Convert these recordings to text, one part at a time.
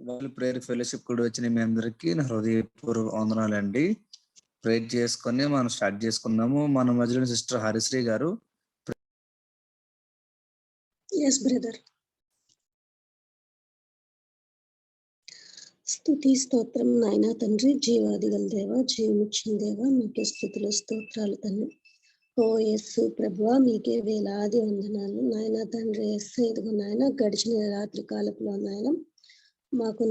వాళ్ళు prayer fellowship కూడా వచ్చిన మీ అందరికీ నా హృదయపూర్వక వందనాలండి. ప్రేయర్ చేసుకొని మనం స్టార్ట్ చేసుకుందాము. మన మధ్యలో సిస్టర్ హరిశ్రీ గారు. Yes brother. స్తుతి స్తోత్రం నాయన తండ్రి, జీవాది గల దేవ, జీవముచ్చిన దేవ, మీకే స్థుతులు స్తోత్రాలు తండ్రి. ఓ యేసు ప్రభువా, మీకే వేలాది వందనాలు నాయన తండ్రి. ఎస్ ఇదిగో నాయన, గడిచిన రాత్రి కాలపులో నాయన మాకు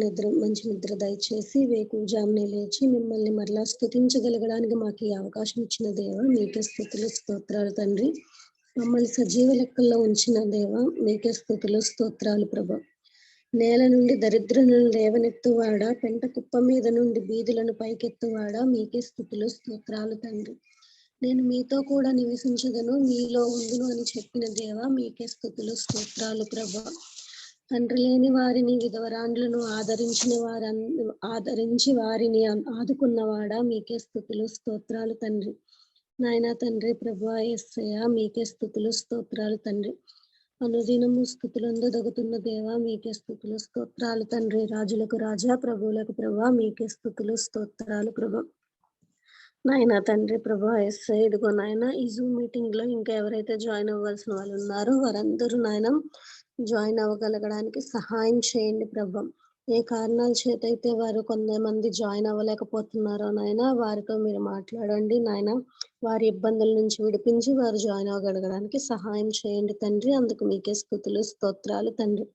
మంచి నిద్ర దయచేసి వేకువజామునే లేచి మిమ్మల్ని మరలా స్తుతించగలగడానికి మాకు ఈ అవకాశం ఇచ్చిన దేవ, మీకే స్థుతులు స్తోత్రాలు తండ్రి. మమ్మల్ని సజీవ లెక్కల్లో ఉంచిన దేవ, మీకే స్థుతులు స్తోత్రాలు ప్రభు. నేల నుండి దరిద్రులను లేవనెత్తువాడా, పెంట కుప్ప మీద నుండి బీదులను పైకెత్తువాడా, మీకే స్థుతులు స్తోత్రాలు తండ్రి. నేను మీతో కూడా నివసించదను, మీలో ఉందును అని చెప్పిన దేవ, మీకే స్థుతులు స్తోత్రాలు ప్రభు. తండ్రి లేని వారిని, విధవరాండ్లను ఆదరించి వారిని ఆదుకున్నవాడా, మీకే స్థుతులు స్తోత్రాలు తండ్రి. నాయనా తండ్రి ప్రభువా యేసయ్య, మీకే స్థుతులు స్తోత్రాలు తండ్రి. అనుదినము స్థుతులందదగుతున్న దేవ, మీకే స్థుతులు స్తోత్రాలు తండ్రి. రాజులకు రాజా, ప్రభువులకు ప్రభువా, మీకే స్థుతులు స్తోత్రాలు ప్రభు. నాయనా తండ్రి ప్రభువా యేసయ్య, ఇదిగో నాయన ఈ జూమ్ మీటింగ్ లో ఇంకా ఎవరైతే జాయిన్ అవ్వాల్సిన వాళ్ళు ఉన్నారో వారందరూ నాయన జాయిన్ అవ్వగలగడానికి సహాయం చేయండి ప్రభు. ఏ కారణాల చేత అయితే వారు కొంతమంది జాయిన్ అవ్వలేకపోతున్నారో నాయన, వారితో మీరు మాట్లాడండి నాయన. వారి ఇబ్బందుల నుంచి విడిపించి వారు జాయిన్ అవ్వగలగడానికి సహాయం చేయండి తండ్రి. అందుకు మీకే స్తుతులు స్తోత్రాలు తండ్రి.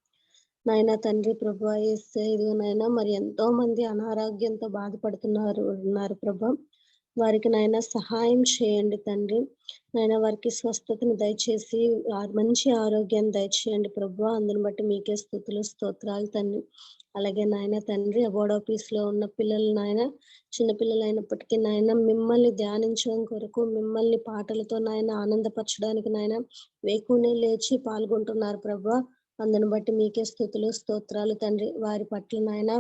నాయన తండ్రి ప్రభువా యేసయ్య, ఇదిగో నాయన మరి ఎంతో మంది అనారోగ్యంతో ఉన్నారు ప్రభు. వారికి నాయన సహాయం చేయండి తండ్రి. నాయన వారికి స్వస్థతను దయచేసి మంచి ఆరోగ్యాన్ని దయచేయండి ప్రభు. అందుని బట్టి మీకే స్తుతులు స్తోత్రాలు తండ్రి. అలాగే నాయన తండ్రి, అబోర్డ్ ఆఫీస్ లో ఉన్న పిల్లలు నాయన, చిన్నపిల్లలు అయినప్పటికీ నాయన మిమ్మల్ని ధ్యానించడం కొరకు, మిమ్మల్ని పాటలతో నాయన ఆనందపరచడానికి నాయన వేకునే లేచి పాల్గొంటున్నారు ప్రభు. అందుని బట్టి మీకే స్తుతులు స్తోత్రాలు తండ్రి. వారి పట్ల నాయన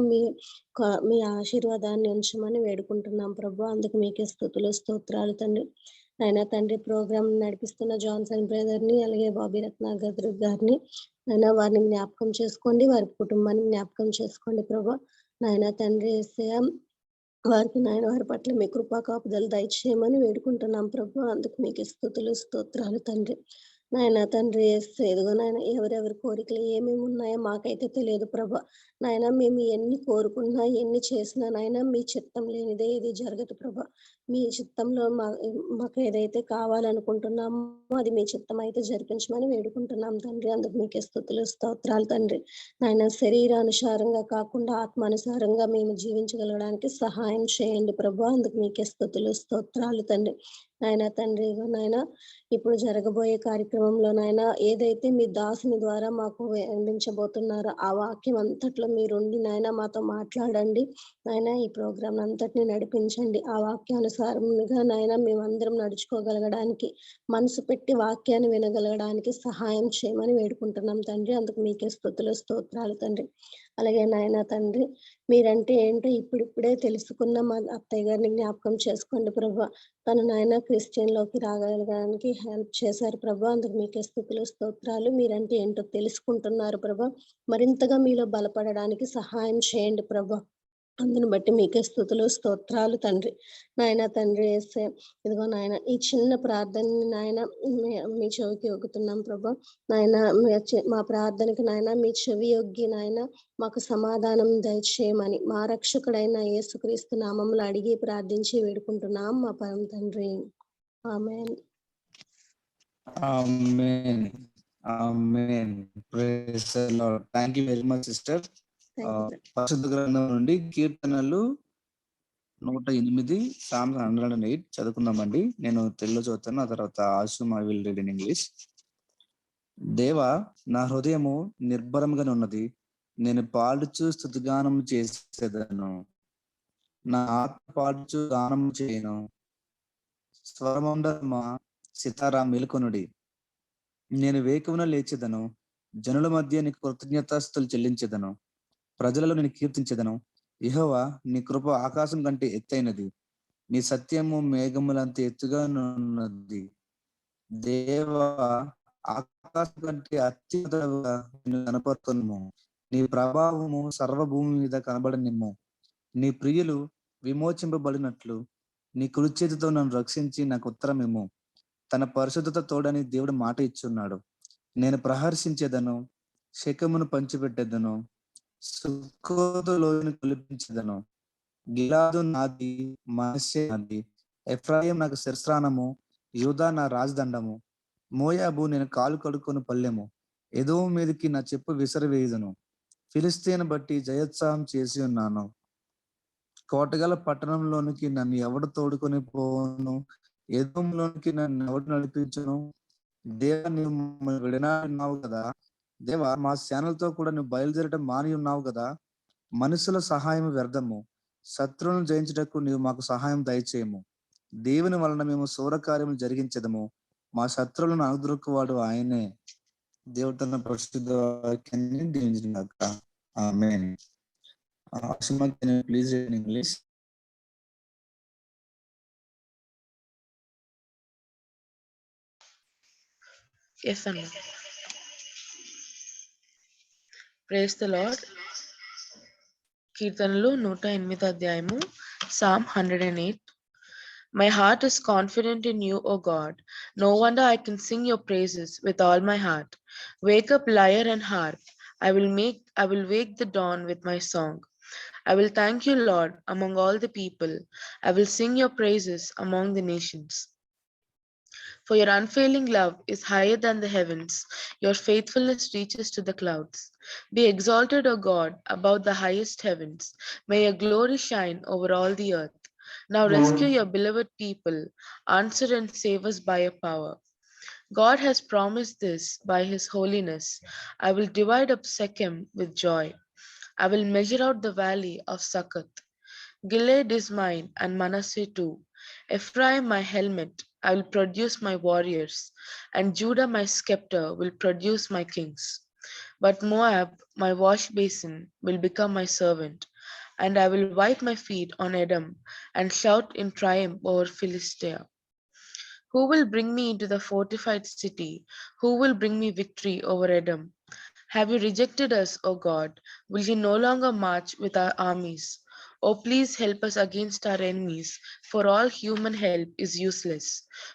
మీ ఆశీర్వాదాన్ని ఉంచమని వేడుకుంటున్నాం ప్రభు. అందుకు మీకే స్తుతులు స్తోత్రాలు తండ్రి. నాయన తండ్రి, ప్రోగ్రామ్ నడిపిస్తున్న జాన్సన్ బ్రదర్ ని, అలాగే బాబీ రత్నాగర్ గారిని నాయన వారిని జ్ఞాపకం చేసుకోండి, వారి కుటుంబాన్ని జ్ఞాపకం చేసుకోండి ప్రభు. నాయన తండ్రి యేసయ్య, వారికి నాయన వారి పట్ల మీ కృపా కాపుదలు దయచేయమని వేడుకుంటున్నాం ప్రభు. అందుకు మీకు స్తుతులు స్తోత్రాలు తండ్రి. నాయన తండ్రి యేసయ్య, ఎదుగో నాయన ఎవరెవరి కోరికలు ఏమేమి ఉన్నాయో మాకైతే తెలియదు ప్రభు. నాయన మేము ఎన్ని కోరుకున్నా ఎన్ని చేసినా నాయన మీ చిత్తం లేనిదే ఇది జరగదు ప్రభు. మీ చిత్తంలో మాకు ఏదైతే కావాలనుకుంటున్నామో అది మీ చిత్తం అయితే జరిపించమని వేడుకుంటున్నాం తండ్రి. అందుకు మీకే స్తుతులు స్తోత్రాలు తండ్రి. నాయన శరీరానుసారంగా కాకుండా ఆత్మానుసారంగా మేము జీవించగలగడానికి సహాయం చేయండి ప్రభు. అందుకు మీకే స్తుతులు స్తోత్రాలు తండ్రి. నాయన తండ్రి, నాయన ఇప్పుడు జరగబోయే కార్యక్రమంలో నాయన ఏదైతే మీ దాసుని ద్వారా మాకు అందించబోతున్నారో ఆ వాక్యం అంతట్లో మీరుండి నాయన మాతో మాట్లాడండి నాయన. ఈ ప్రోగ్రాం అంతటిని నడిపించండి. ఆ వాక్యానుసారంగా నాయన మేమందరం నడుచుకోగలగడానికి, మనసు పెట్టి వాక్యాన్ని వినగలగడానికి సహాయం చేయమని వేడుకుంటున్నాం తండ్రి. అందుకు మీకే స్తుతులు స్తోత్రాలు తండ్రి. అలాగే నాయన తండ్రి, మీరంటే ఏంటో ఇప్పుడిప్పుడే తెలుసుకున్న మా అత్తయ్య గారిని జ్ఞాపకం చేసుకోండి ప్రభు. తను నాయన క్రిస్టియన్ లోకి రాగలగడానికి హెల్ప్ చేశారు ప్రభు. అందుకు మీకే స్తుతులు స్తోత్రాలు. మీరంటే ఏంటో తెలుసుకుంటున్నారు ప్రభు. మరింతగా మీలో బలపడడానికి సహాయం చేయండి ప్రభు. అందుని బట్టి మీకే స్తుతులు స్తోత్రాలు తండ్రి. నాయన తండ్రి యేసయ్య, ఇదిగో నాయన ఈ చిన్న ప్రార్థనని నాయన మీ చెవికి ఒగ్గుతున్నాం ప్రభు. నాయన మా ప్రార్థనకి నాయన మీ చెవి ఒగ్గి నాయన మాకు సమాధానం దయచేయమని మా రక్షకుడైన యేసుక్రీస్తు నామములో అడిగి ప్రార్థించి వేడుకుంటున్నాం మా పరమ తండ్రి. ఆమేన్. ఆమేన్. ఆమేన్. Praise the Lord. Thank you very much sister. పరిశుద్ధ గ్రంథం నుండి కీర్తనలు 108, సామ్స్ 108 చదువుకుందామండి. నేను తెలుగులో చదువుతాను, ఆ తర్వాత also I will read in English. దేవా, నా హృదయము నిర్భరంగానే ఉన్నది, నేను పాడుచు స్తుతిగానం చేసేదను. నా ఆత్మ పాడుచు గానం చేయను. స్వరమండలమా సితారా మేలుకొనుడి. నేను వేకువన లేచెదను, జనుల మధ్య నీకు కృతజ్ఞతాస్తుతులు చెల్లించెదను. ప్రజలలో నేను కీర్తించెదను. యెహోవా, నీ కృప ఆకాశం కంటే ఎత్తైనది, నీ సత్యము మేఘములంత ఎత్తుగా ఉన్నది. దేవా, ఆకాశం కంటే అత్యున్నతంగా నిన్ను కనపరుతును. నీ ప్రభావము సర్వభూమి మీద కనబడనిమ్ము. నీ ప్రియులు విమోచింపబడినట్లు నీ కుడి చేతితో నన్ను రక్షించి నాకు ఉత్తరమిమ్ము. తన పరిశుద్ధత తోడని దేవుడు మాట ఇచ్చున్నాడు. నేను ప్రహర్షించేదను, శకమును పంచిపెట్టేదను, సుక్కోతులోని కొలిపించేదను. గిలాదు నాది, మనష్షే నాది, ఎఫ్రాయిం నాకు శిరస్త్రాణము, యూదా నా రాజదండము. మోయాబు నేను కాలు కడుక్కొని పల్లెము. ఎదోము మీదకి నా చెప్పు విసరవేయుదును. ఫిలిస్తీన్ బట్టి జయోత్సాహం చేసి ఉన్నాను. కోటగల పట్టణంలోనికి నన్ను ఎవడు తోడుకొని పోను? ఎదోములోనికి నన్ను ఎవడు నడిపించును? దేవా, నీవు మమ్మల్ని విడనాడినావు కదా. దేవా, మా సేనలతో కూడా నువ్వు బయలుదేరటం మాని ఉన్నావు కదా. మనుషుల సహాయం వ్యర్థము, శత్రువులను జయించుటకు నీవు మాకు సహాయం దయచేయము. దేవుని వలన మేము శూరకార్యము జరిగించదము. మా శత్రువులను అనుద్రుక్కువాడు ఆయనే. దేవుడు తన పరిశుద్ధ వాక్యాన్ని దీవించుగాక. ఆమేన్. Ashima, can you please read in English? Yes, Anna. Praise the Lord. కీర్తనలు 108 అధ్యాయము, Psalm 108. My heart is confident in you, O God. No wonder I can sing your praises with all my heart. Wake up, lyre and harp. I will wake the dawn with my song. I will thank you, Lord, among all the people. I will sing your praises among the nations. For your unfailing love is higher than the heavens. Your faithfulness reaches to the clouds. Be exalted, O God, above the highest heavens. May your glory shine over all the earth. Now rescue your beloved people. Answer and save us by your power. God has promised this by his holiness. I will divide up Shechem with joy. I will measure out the valley of Succoth. Gilead is mine, and Manasseh too. Ephraim my helmet, I will produce my warriors, and Judah my scepter will produce my kings. But Moab, my wash basin, will become my servant, and I will wipe my feet on Edom, and shout in triumph over Philistia. Who will bring me into the fortified city? Who will bring me victory over Edom? Have you rejected us, O God? Will you no longer march with our armies? Oh, please help us against our enemies, for all human help is useless.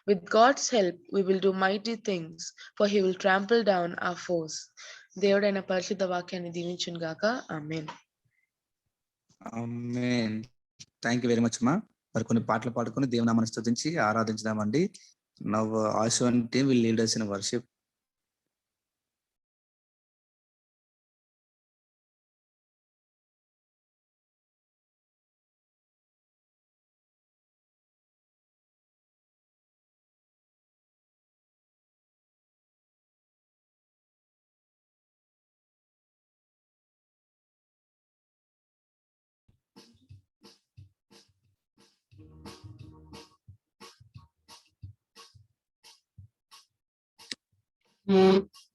With God's help, we will do mighty things, for he will trample down our foes. దేవుడైన పరిశుద్ధ వాక్యాన్ని దీవించును గాక. ఆమేన్. ఆమేన్. Thank you very much మా. మరి కొన్ని పాటలు పాడుకొని దేవుని నామమును స్తుతించి ఆరాధించుదామండి. Now Ashwan team will lead us in worship.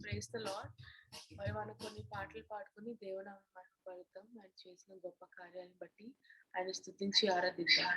Praise the lord. మరి మనం కొన్ని పాటలు పాడుకొని దేవుని మహిమపరుద్దాం. ఆయన చేసిన గొప్ప కార్యాలను బట్టి ఆయన స్తుతించి ఆరాధిద్దాం.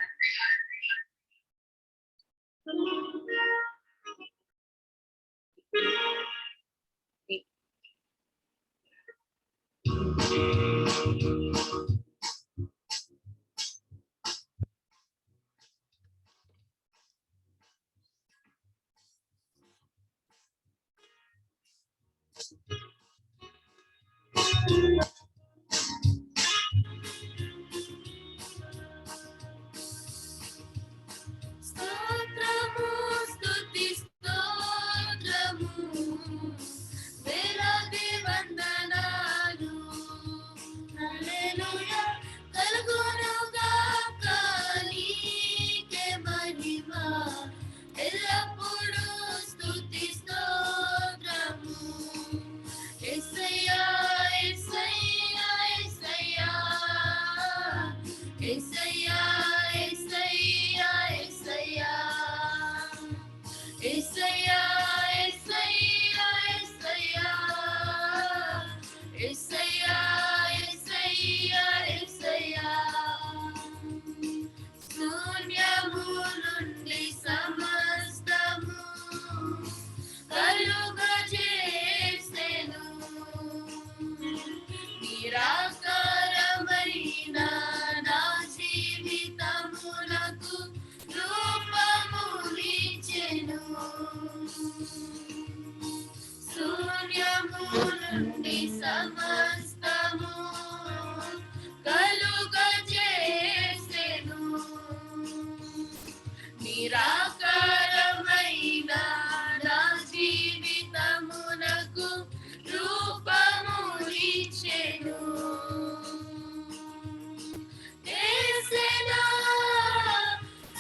స్తోత్రము స్తుతి స్తోత్రము వేలాది వందనాలు హల్లెలూయా కలుగును గాక నీకే మహిమ ఎల్లప్పుడూ స్తుతి స్తోత్రము శూన్యము నుండి సమస్తము కలుగజేసెను. నిరాకారమైన నా జీవితమునకు రూపమునిచ్చెను. యేసయ్యా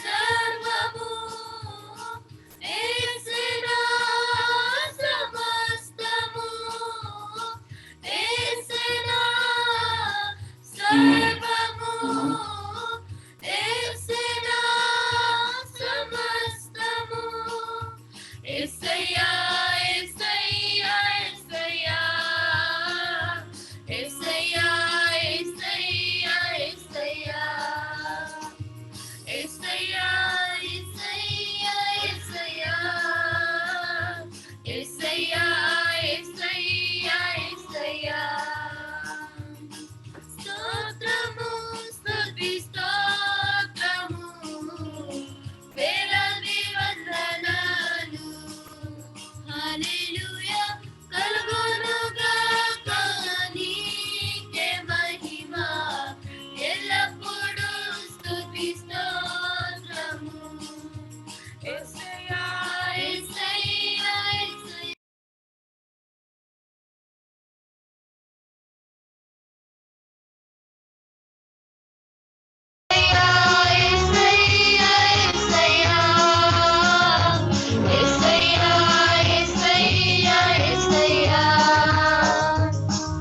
సర్వము, యేసయ్యా సమస్తము, యేసయ్యా సర్వము, యేసయ్యా సమస్తము, యేసయ్యా యేసయ్యా యేసయ్యా యేసయ్యా యేసయ్యా యేసయ్యా యేసయ్యా యేసయ్యా యేసయ్యా యేసయ్యా యేసయ్యా స్తోత్రము స్తుతి స్తోత్రము వేలాది వందనాలు. హల్లెలూయా కలుగునుగాక నీకే మహిమ ఎల్లప్పుడూ స్తుతి స్తోత్రము. యేసయ్యా యేసయ్యా యేసయ్యా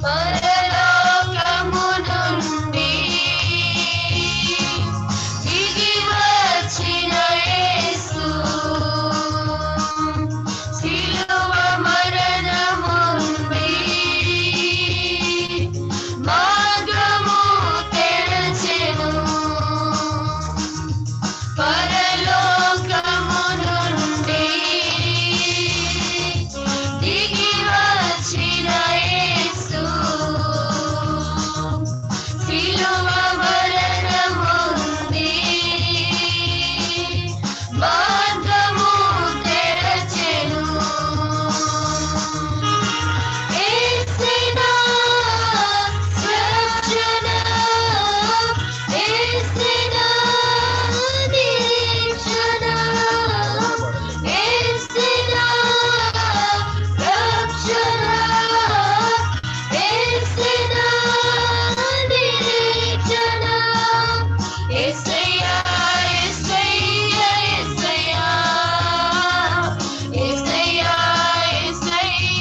పరలోకము నుండి దిగి వచ్చిన యేసు శిలువ మరణముంది మార్గము తెరచెను. పరలోకము నుండి దిగి వచ్చిన యేసు శిలువ మరణముంది మార్గము తెరచెను. యేసయ్యా రక్షణ, యేసయ్యా నిరీక్షణ, యేసయ్యా రక్షణ, యేసయ్యా నిరీక్షణ, యేసయ్యా యేసయ్యా యేసయ్యా యేసయ్యా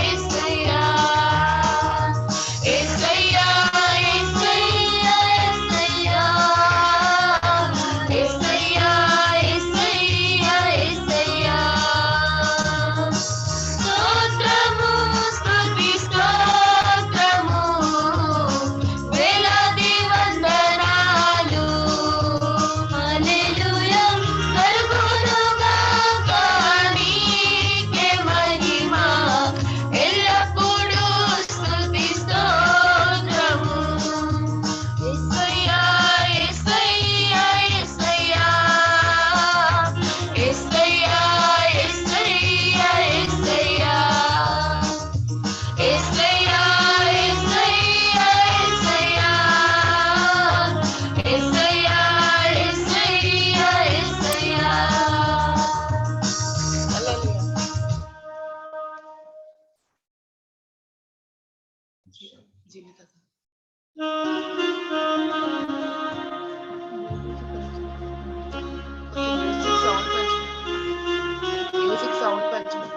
యేసయ్యా యేసయ్యా యేసయ్యా యేసయ్యా యేసయ్యా యేసయ్యా స్తోత్రము స్తుతి స్తోత్రము వేలాది వందనాలు. హల్లెలూయా కలుగునుగాక నీకే మహిమ ఎల్లప్పుడూ స్తుతి స్తోత్రము. యేసయ్యా యేసయ్యా యేసయ్యా యేసయ్యా యేసయ్యా యేసయ్యా యేసయ్యా యేసయ్యా యేసయ్యా యేసయ్యా యేసయ్యా మ్యూజిక్ సౌండ్ పెంచండి.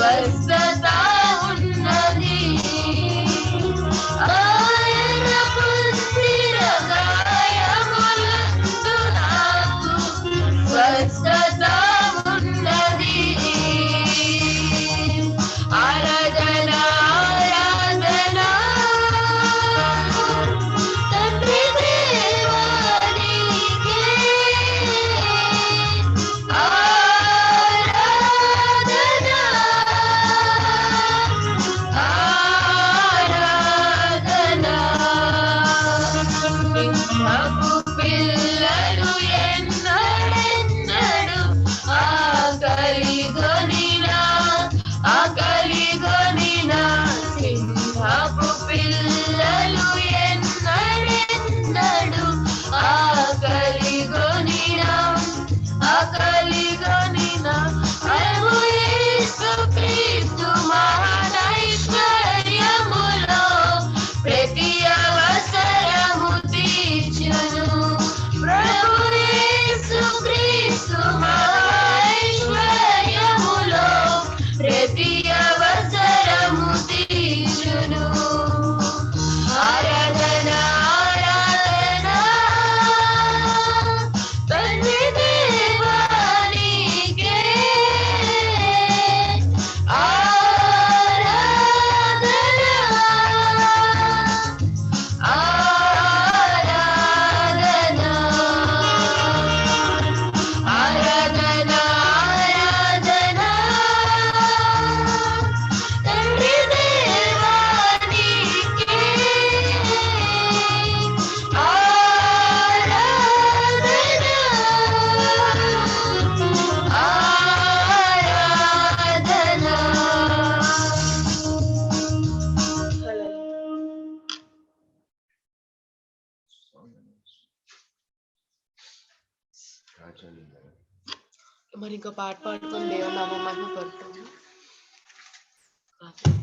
స్వస్థత ఉన్నది. ఆయన పుత్రిర గాయములందు నాకు స్వస్థత ఉన్నది. ఆరాధన ఆరాధన తండ్రి దేవానికి ఆరాధన ఆరాధన. నాకు పిల్లలు ఎన్నడెన్నడు ఆకలిగొనినా సింహపు పిల్లలు ఎన్నడెన్నడు ఆకలిగొనినా అయము యేసు క్రీస్తు మహానైశ్వర్యములో ప్రతి అవసరము తీర్చును. ప్రభు యేసు క్రీస్తు మహానైశ్వర్యములో ప్రతి అవసరము తీర్చును. ఆరాధన ఆరాధన తండ్రి దేవానికే ఆరాధన ఆరాధన ఆరాధన ఆరాధన తండ్రి దేవానికే ఆరాధన మరి ఇంకో పాట పాడుకొని దేవుని నామం మహిమ పడుతుంది. ఆరాధన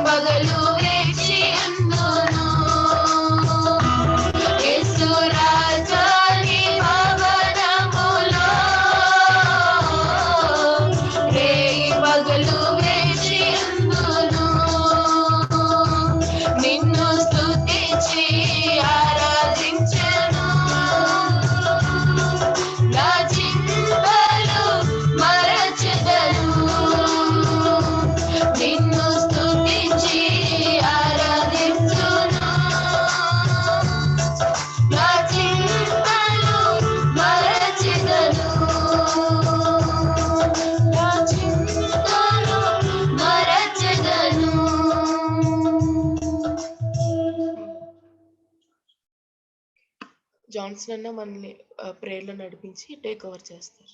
పగలు వేచి ఉందును యేసు రాజాని భవనములో రేయి పగలు వేచి ఉందును నిన్ను స్తుతించి ఆరాధించెను నా చింతలు మరచెదను నిన్ను స్తుతించి ఆరాధించును నా చింతలు మరచెదను నా చింతలు మరచెదను. జాన్సన్ అన్న మనల్ని ప్రేయర్ లో నడిపించి టేక్ ఓవర్ చేస్తారు.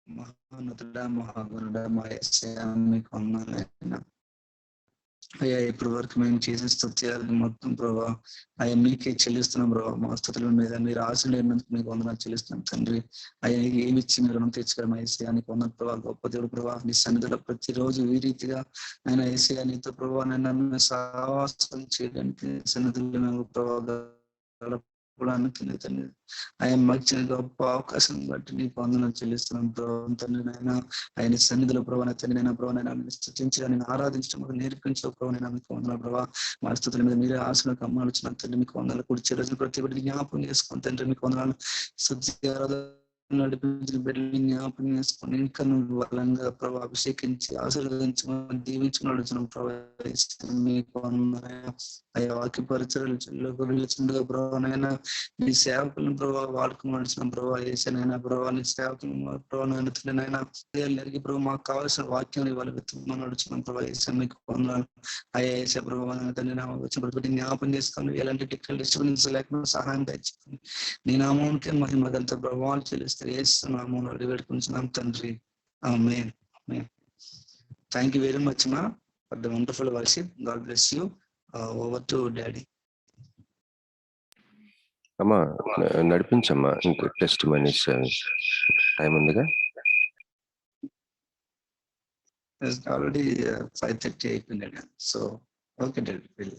మహానతుడా మహాగుణుడా మా యేసయ్యా మీకు వందనాలైనా అయ్యా ఇప్పటి వరకు మేము చేసిన స్తుత్యాలు మొత్తం ప్రభా అయ్యా మీకే చెల్లిస్తున్నాం ప్రభావ మా స్థుతుల మీద మీరు ఆశలేనందుకు మీకు వందనాలు చెల్లిస్తున్నాం తండ్రి అయ్యా ఏమి ఇచ్చి మీరు రుణం తెచ్చుకోవడం ఏసయానికి వందన ప్రభావ గొప్ప దేవుడు ప్రభావ నీ సన్నిధిలో ప్రతిరోజు ఈ రీతిగా ఆయన ఏసయా నీతో ప్రభావ నన్ను సావాసం చేయడానికి సన్నిధిలో ప్రభావ తండ్రి ఆయన మధ్య గొప్ప అవకాశం బట్టి నీకు వందనాలు చెల్లిస్తున్నాం ప్రభావం తండ్రి నాయన ఆయన సన్నిధిలో ప్రభావ తండ్రి నేను ప్రభావ స్థుతించడం నేను ఆరాధించడం మాకు నేర్పించే ప్రభావ నేను మీకు వందనాలు ప్రభావ మా స్థుతుల మీద మీరే ఆశలకు అమ్మాలు వచ్చిన తండ్రి మీకు వందనాలు కూర్చే రోజులు ప్రతి ఒక్కటి జ్ఞాపకం చేసుకుని తండ్రి మీకు వందనాలు శుద్ధి ఆరాధన నడిపించిన బిడ్డల్ని జ్ఞాపకం చేసుకుని ఇంకా నువ్వు బలంగా ప్రభావ అభిషేకించి ఆశీర్వదించమని దీవించుకుని ప్రభావ మీకు అయ్యా వాక్య పరిచయాలు వెళ్ళిండగా ప్రభావనైనా నీ సేవకులను ప్రభావ వాడుకుని నడిచిన ప్రభావ వేసానైనా ప్రభావ నీ సేవకులను ప్రభావనైనా ఎరిగి ప్రభావ మాకు కావాల్సిన వాక్యం ఇవాళ వెతుమని నడుచున్నాం ప్రభావ వేసా మీకు వందనాలు అయ్యా వేసే ప్రభావ తండ్రి వచ్చినప్పుడు జ్ఞాపం చేసుకొని ఎలాంటి టెక్నికల్ డిస్టర్బెన్స్ లేకుండా సహాయం తెచ్చుకొని నీ నామానికి మహిమగంత ప్రభావాలు చెల్లిస్తారు ఏస్తున్నాము అడిగడుకుంటున్నాం తండ్రి ఆమేన్ ఆమేన్. థ్యాంక్ యూ వెరీ మచ్ మా for the wonderful worship. God bless you. Over to daddy. అమ్మా నడిపించమ్మా ఇంకా టెస్ట్ మనీస్ టైం ఉందిగా. ఆల్రెడీ 5:30 అయిపోయింది. So okay daddy.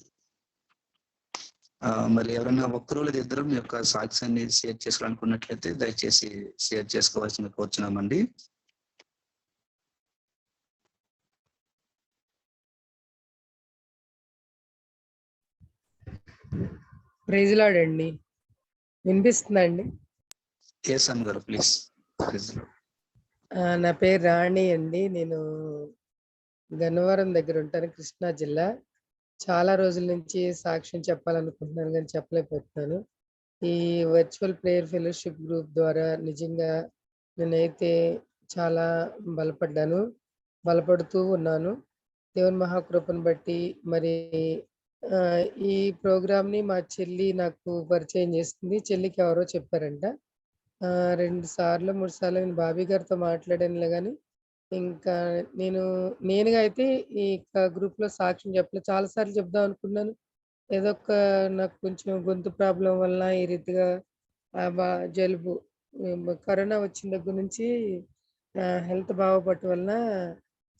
మరి ఎవరైనా ఒక్కరు లేదా ఇద్దరు మీ యొక్క సాక్ష్యాన్ని షేర్ చేసుకోవాలనుకున్నట్లయితే దయచేసి షేర్ చేసుకోవాల్సింది కోరుచున్నామండి. ప్రైజ్ లార్డ్ అండి, వినిపిస్తుందండి? ఏసాన్ గారు ప్లీజ్. నా పేరు రాణి అండి. నేను గన్నవరం దగ్గర ఉంటాను, కృష్ణా జిల్లా. చాలా రోజుల నుంచి సాక్ష్యం చెప్పాలనుకుంటున్నాను కానీ చెప్పలేకపోతున్నాను. ఈ వర్చువల్ ప్రేయర్ ఫెలోషిప్ గ్రూప్ ద్వారా నిజంగా నేనైతే చాలా బలపడుతూ ఉన్నాను. దేవుని మహాకృపను బట్టి మరి ఈ ప్రోగ్రామ్ని మా చెల్లి నాకు పరిచయం చేస్తుంది. చెల్లికి ఎవరో చెప్పారంట. 2 సార్లు 3 సార్లు నేను బాబీ గారితో మాట్లాడానులే కానీ ఇంకా నేనుగా అయితే ఈ గ్రూప్లో సాక్ష్యం చెప్పలేదు. చాలాసార్లు చెప్దాం అనుకున్నాను. ఏదో నాకు కొంచెం గొంతు ప్రాబ్లం వల్ల ఈ రీతిగా జలుబు కరోనా వచ్చిన దగ్గర నుంచి హెల్త్ బాగుపడటం వలన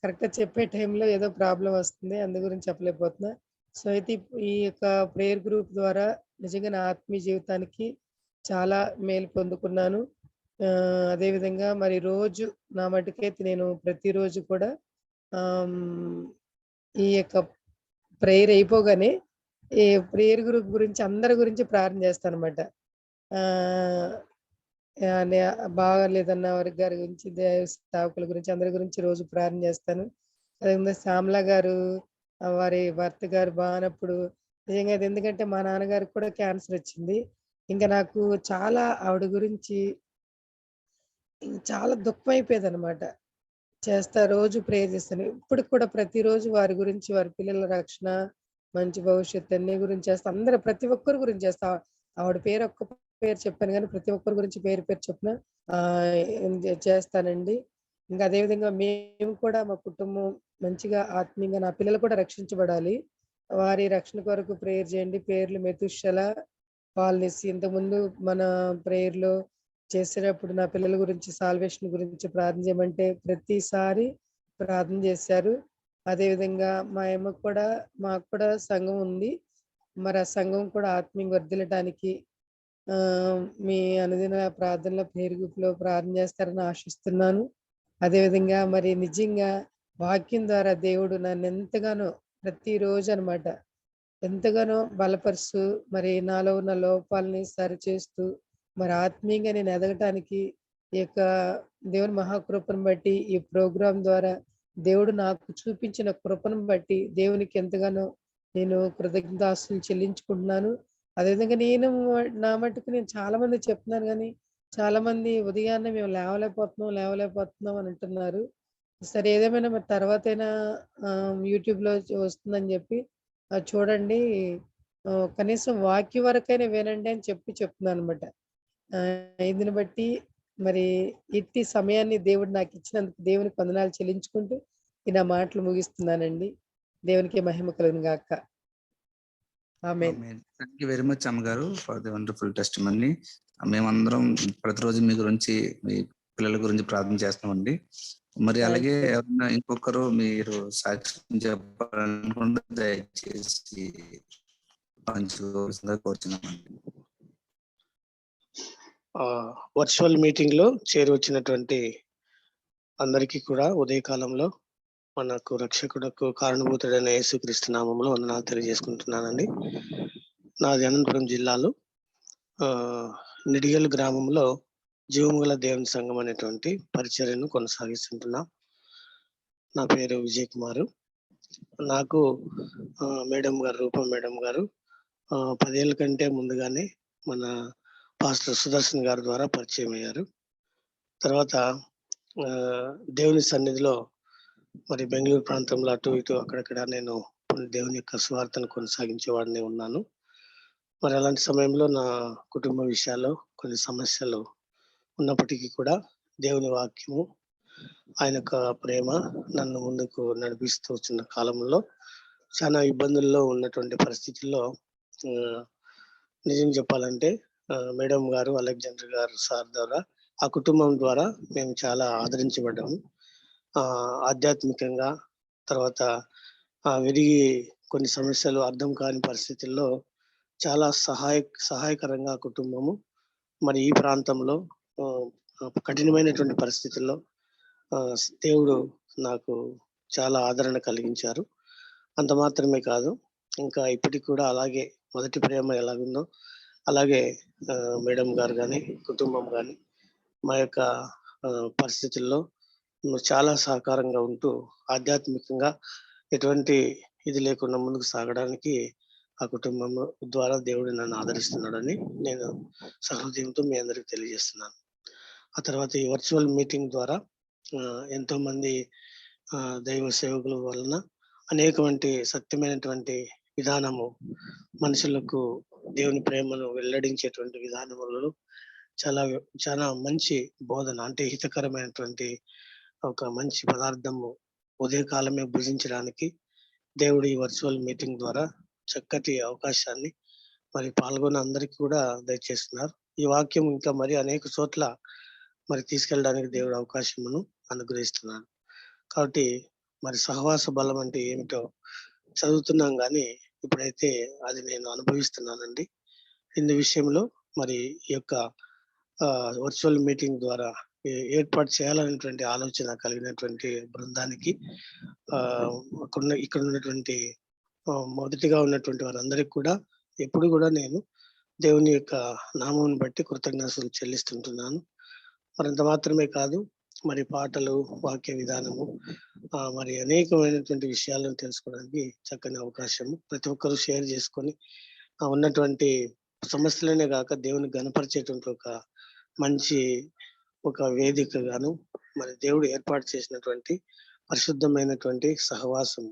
కరెక్ట్గా చెప్పే టైంలో ఏదో ప్రాబ్లం వస్తుంది, అందు గురించి చెప్పలేకపోతున్నా. సో అయితే ఈ యొక్క ప్రేయర్ గ్రూప్ ద్వారా నిజంగా నా ఆత్మీయ జీవితానికి చాలా మేలు పొందుకున్నాను. అదేవిధంగా మరి రోజు నా మటుకైతే నేను ప్రతిరోజు కూడా ఈ యొక్క ప్రేయర్ అయిపోగానే ఈ ప్రేయర్ గ్రూప్ గురించి అందరి గురించి ప్రార్థన చేస్తాను అనమాట. బాగాలేదన్న వారి గారి గురించి, సేవకుల గురించి, అందరి గురించి రోజు ప్రార్థన చేస్తాను. అదేవిధంగా శ్యామల గారు వారి భర్త గారు బాగానప్పుడు నిజంగా అది ఎందుకంటే మా నాన్నగారికి కూడా క్యాన్సర్ వచ్చింది. ఇంకా నాకు చాలా ఆవిడ గురించి చాలా దుఃఖం అయిపోయేది అనమాట. రోజు ప్రేయర్ చేస్తాను. ఇప్పుడు కూడా ప్రతిరోజు వారి గురించి, వారి పిల్లల రక్షణ, మంచి భవిష్యత్తు అన్ని గురించి చేస్తా. ప్రతి ఒక్కరి గురించి చేస్తా. ఆవిడ పేరు ఒక్క పేరు చెప్పాను కానీ ప్రతి ఒక్కరి గురించి పేరు చెప్పిన చేస్తానండి. ఇంకా అదేవిధంగా మేము కూడా మా కుటుంబం మంచిగా ఆత్మీయంగా, నా పిల్లలు కూడా రక్షించబడాలి, వారి రక్షణ కొరకు ప్రేయర్ చేయండి. పేర్లు మెతుషల, పాల్నెస్. ఇంతకుముందు మన ప్రేయర్లో చేసేటప్పుడు నా పిల్లల గురించి, సాల్వేషన్ గురించి ప్రార్థన చేయమంటే ప్రతిసారి ప్రార్థన చేశారు. అదేవిధంగా మాకు కూడా సంఘం ఉంది. మరి ఆ సంఘం కూడా ఆత్మీయంగా వర్ధిల్లటానికి మీ అనుదిన ప్రార్థనలో ప్రేయర్ గ్రూప్‌లో ప్రార్థన చేస్తారని ఆశిస్తున్నాను. అదేవిధంగా మరి నిజంగా వాక్యం ద్వారా దేవుడు నన్నెంతగానో ప్రతిరోజు అన్నమాట ఎంతగానో బలపరుస్తూ మరి నాలో ఉన్న లోపాలని సరిచేస్తూ మరి ఆత్మీయంగా నేను ఎదగటానికి ఈ యొక్క దేవుని మహాకృపను బట్టి ఈ ప్రోగ్రాం ద్వారా దేవుడు నాకు చూపించిన కృపను బట్టి దేవునికి ఎంతగానో నేను కృతజ్ఞతాస్తులు చెల్లించుకుంటున్నాను. అదేవిధంగా నా మట్టుకు నేను చాలా మంది చెప్తున్నాను కానీ చాలా మంది ఉదయాన్నే మేము లేవలేకపోతున్నాం అని అంటున్నారు. సరే ఏదేమైనా మరి తర్వాతైనా యూట్యూబ్‌లో వస్తుందని చెప్పి చూడండి. కనీసం వాక్యం వరకైనా వినండి అని చెప్తున్నానన్నమాట. దీన్ని బట్టి మరి ఇట్టి సమయాన్ని దేవుడు నాకు ఇచ్చినందుకు దేవునికి వందనాలు చెల్లించుకుంటూ నా మాటలు ముగిస్తున్నానండి. దేవునికి మహిమ కలుగును గాక. ఆమేన్. థ్యాంక్ యూ వెరీ మచ్ అమ్మగారు ఫర్ ది వండర్ఫుల్ టెస్టిమనీ. మేమందరం ప్రతిరోజు మీ గురించి, మీ పిల్లల గురించి ప్రార్థన చేస్తామండి. మరి అలాగే ఎవరైనా ఇంకొకరు మీరు సాక్ష్యం చెప్పాలనుకుంటే దయచేసి పంచుకోవాల్సిందిగా కోరుచున్నామండి. వర్చువల్ మీటింగ్ లో చేరి వచ్చినటువంటి అందరికీ కూడా ఉదయకాలంలో మనకు రక్షకుడకు కారణభూతుడైన యేసుక్రీస్తు నామములో వందనాలు తెలియజేసుకుంటున్నానండి. నాది అనంతపురం జిల్లాలో నిడిగల్ గ్రామంలో జీవముగల దేవుని సంఘం అనేటువంటి పరిచర్యను కొనసాగిస్తుంటున్నాం. నా పేరు విజయ్ కుమారు. నాకు రూపం మేడం గారు 10 ఏళ్ళ కంటే ముందుగానే మన పాస్టర్ సుదర్శన్ గారి ద్వారా పరిచయం అయ్యారు. తర్వాత దేవుని సన్నిధిలో మరి బెంగళూరు ప్రాంతంలో అటు ఇటు అక్కడక్కడ నేను దేవుని యొక్క స్వార్థను కొనసాగించేవాడిని ఉన్నాను. మరి అలాంటి సమయంలో నా కుటుంబ విషయాల్లో కొన్ని సమస్యలు ఉన్నప్పటికీ కూడా దేవుని వాక్యము, ఆయన యొక్క ప్రేమ నన్ను ముందుకు నడిపిస్తూ వచ్చిన కాలంలో చాలా ఇబ్బందుల్లో ఉన్నటువంటి పరిస్థితుల్లో నిజం చెప్పాలంటే మేడం గారు, అలెగ్జాండర్ గారు సార్ ద్వారా, ఆ కుటుంబం ద్వారా మేము చాలా ఆదరించబడ్డాము. ఆధ్యాత్మికంగా తర్వాత విరిగి కొన్ని సమస్యలు అర్థం కాని పరిస్థితుల్లో చాలా సహాయకరంగా కుటుంబము మరి ఈ ప్రాంతంలో కఠినమైనటువంటి పరిస్థితుల్లో దేవుడు నాకు చాలా ఆదరణ కలిగించారు. అంత మాత్రమే కాదు, ఇంకా ఇప్పటికి కూడా అలాగే మొదటి ప్రేమ ఎలాగుందో అలాగే మేడం గారు కానీ కుటుంబం కానీ మా యొక్క పరిస్థితుల్లో చాలా సహకారంగా ఉంటూ ఆధ్యాత్మికంగా ఎటువంటి ఇది లేకుండా ముందుకు సాగడానికి ఆ కుటుంబం ద్వారా దేవుడు నన్ను ఆదరిస్తున్నాడని నేను సహృదయంతో మీ అందరికి తెలియజేస్తున్నాను. ఆ తర్వాత ఈ వర్చువల్ మీటింగ్ ద్వారా ఎంతో మంది దైవ సేవకుల వలన అనేకమంటి సత్యమైనటువంటి విధానము మనుషులకు దేవుని ప్రేమను వెల్లడించేటువంటి విధానములలో చాలా మంచి బోధన, అంటే హితకరమైనటువంటి ఒక మంచి పదార్థము ఉదయకాలమే భుజించడానికి దేవుడు ఈ వర్చువల్ మీటింగ్ ద్వారా చక్కటి అవకాశాన్ని మరి పాల్గొన్న అందరికీ కూడా దయచేస్తున్నారు. ఈ వాక్యం ఇంకా మరి అనేక చోట్ల మరి తీసుకెళ్ళడానికి దేవుడు అవకాశమును అనుగ్రహిస్తున్నాడు. కాబట్టి మరి సహవాస బలం అంటే ఏమిటో చదువుతున్నాం కానీ ఇప్పుడైతే అది నేను అనుభవిస్తున్నానండి. ఇందు విషయంలో మరి ఈ యొక్క వర్చువల్ మీటింగ్ ద్వారా ఏర్పాటు చేయాలనేటువంటి ఆలోచన కలిగినటువంటి బృందానికి ఇక్కడ ఉన్నటువంటి మొదటిగా ఉన్నటువంటి వారందరికీ కూడా ఎప్పుడు కూడా నేను దేవుని యొక్క నామం బట్టి కృతజ్ఞతలు చెల్లిస్తుంటున్నాను. మరింత మాత్రమే కాదు, మరి పాటలు, వాక్య విధానము మరి అనేకమైనటువంటి విషయాలను తెలుసుకోవడానికి చక్కని అవకాశము. ప్రతి ఒక్కరూ షేర్ చేసుకొని ఉన్నటువంటి సమస్యలనే కాక దేవుని గణపరిచేటువంటి మంచి వేదిక గాను మరి దేవుడు ఏర్పాటు చేసినటువంటి పరిశుద్ధమైనటువంటి సహవాసం.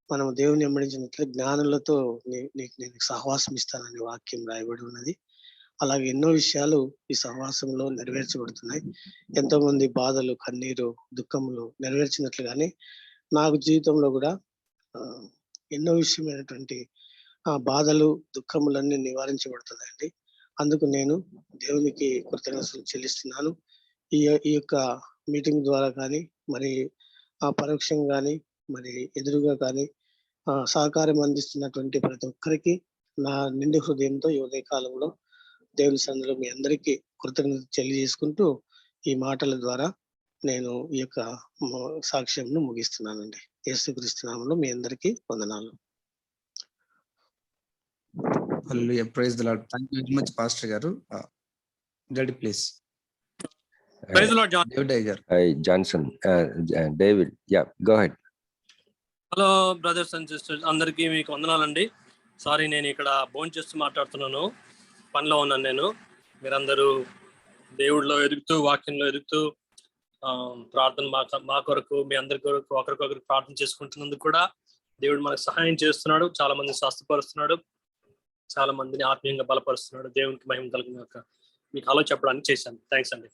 మనం దేవుని వెంబడించినట్లు జ్ఞానులతో నేను సహవాసం ఇస్తానని వాక్యం రాయబడి ఉన్నది. అలాగే ఎన్నో విషయాలు ఈ సహవాసంలో నెరవేర్చబడుతున్నాయి. ఎంతో మంది బాధలు, కన్నీరు, దుఃఖములు నెరవేర్చినట్లుగానే నాకు జీవితంలో కూడా ఎన్నో విషయమైనటువంటి బాధలు, దుఃఖములన్నీ నివారించబడుతున్నాయండి. అందుకు నేను దేవునికి కృతజ్ఞతలు చెల్లిస్తున్నాను. ఈ యొక్క మీటింగ్ ద్వారా కానీ మరి పరోక్షంగా కానీ మరి ఎదురుగా కానీ సహకారం అందిస్తున్నటువంటి ప్రతి ఒక్కరికి నా నిండు హృదయంతో ఈ ఉదయ కాలంలో దేవుని సన్నిధిలో మీ అందరికీ కృతజ్ఞత తెలియజేసుకుంటూ ఈ మాటల ద్వారా నేను ఈ యొక్క సాక్ష్యంను ముగిస్తున్నానండి. యేసుక్రీస్తు నామములో మీ అందరికీ వందనాలు. Hallelujah. Praise the Lord. Thank you very much, Pastor garu. Daddy, please. Praise the Lord, John. David Iyer. Johnson, David, yeah, go ahead. Hello brothers and sisters, అందరికీ మీకు వందనాలండి. సారీ, నేను ఇక్కడ భోజనం చేస్తూ మాట్లాడుతున్నాను, పనిలో ఉన్నాను నేను. మీరందరూ దేవుడిలో ఎదుగుతూ, వాక్యంలో ఎదుగుతూ, ప్రార్థన మా కొరకు, మీ అందరి కొరకు ఒకరికొకరికి ప్రార్థన చేసుకుంటున్నందుకు కూడా దేవుడు మనకు సహాయం చేస్తున్నాడు. చాలా మందిని స్వస్థపరుస్తున్నాడు, చాలా మందిని ఆత్మీయంగా బలపరుస్తున్నాడు. దేవునికి మహిమ కలుగుగాక. మీకు హలో చెప్పడానికి చేశాను. థ్యాంక్స్ అండి.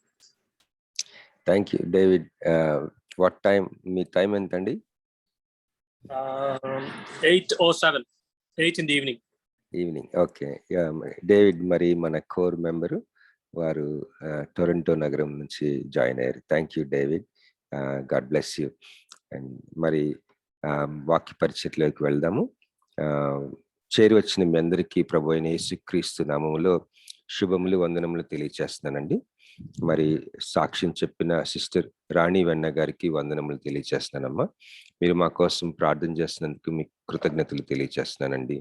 Thank you David. What time, me time ఎంతండి? 8:07, 8 in the evening. Evening, okay. David మరి మన కోర్ మెంబరు, వారు టొరంటో నగరం నుంచి జాయిన్ అయ్యారు. Thank you David, God bless you. And మరి వాక్య పరిచయలోకి వెళ్దాము. చేరి వచ్చిన మీ అందరికీ ప్రభు అయిన యేసుక్రీస్తు నామములో శుభములు, వందనములు తెలియచేస్తున్నానండి. మరి సాక్ష్యం చెప్పిన సిస్టర్ రాణి వెన్న గారికి వందనములు తెలియచేస్తున్నానమ్మా. మీరు మా కోసం ప్రార్థన చేస్తున్నందుకు మీకు కృతజ్ఞతలు తెలియచేస్తున్నానండి.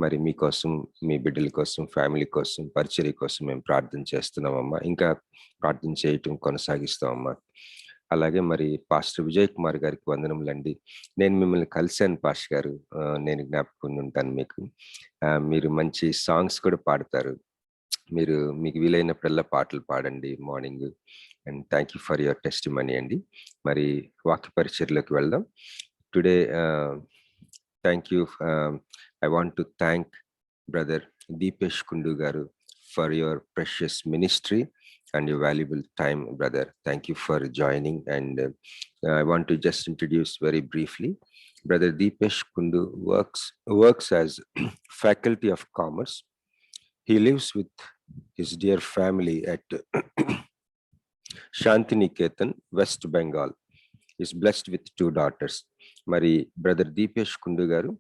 మరి మీకోసం, మీ బిడ్డల కోసం, ఫ్యామిలీ కోసం, పరిచర్య కోసం మేము ప్రార్థన చేస్తున్నామమ్మా. ఇంకా ప్రార్థన చేయటం కొనసాగిస్తామమ్మా. అలాగే మరి పాస్టర్ విజయ్ కుమార్ గారికి వందనములండి. నేను మిమ్మల్ని కలిశాను పాస్టర్ గారు, నేను జ్ఞాపకం ఉంటాను మీకు. మీరు మంచి సాంగ్స్ కూడా పాడతారు. మీరు మీకు వీలైనప్పుడల్లా పాటలు పాడండి morning. And thank you for your testimony అండి. మరి వాక్య పరిచర్యలోకి వెళ్దాం. Today thank you. I want to thank brother Deepesh Kundu garu for your precious ministry and your valuable time, brother. Thank you for joining. And I want to just introduce very briefly. Brother Deepesh Kundu works as faculty of commerce. He lives with his dear family at Shantiniketan, West Bengal. He is blessed with 2 daughters. Mari brother Deepesh Kundu garu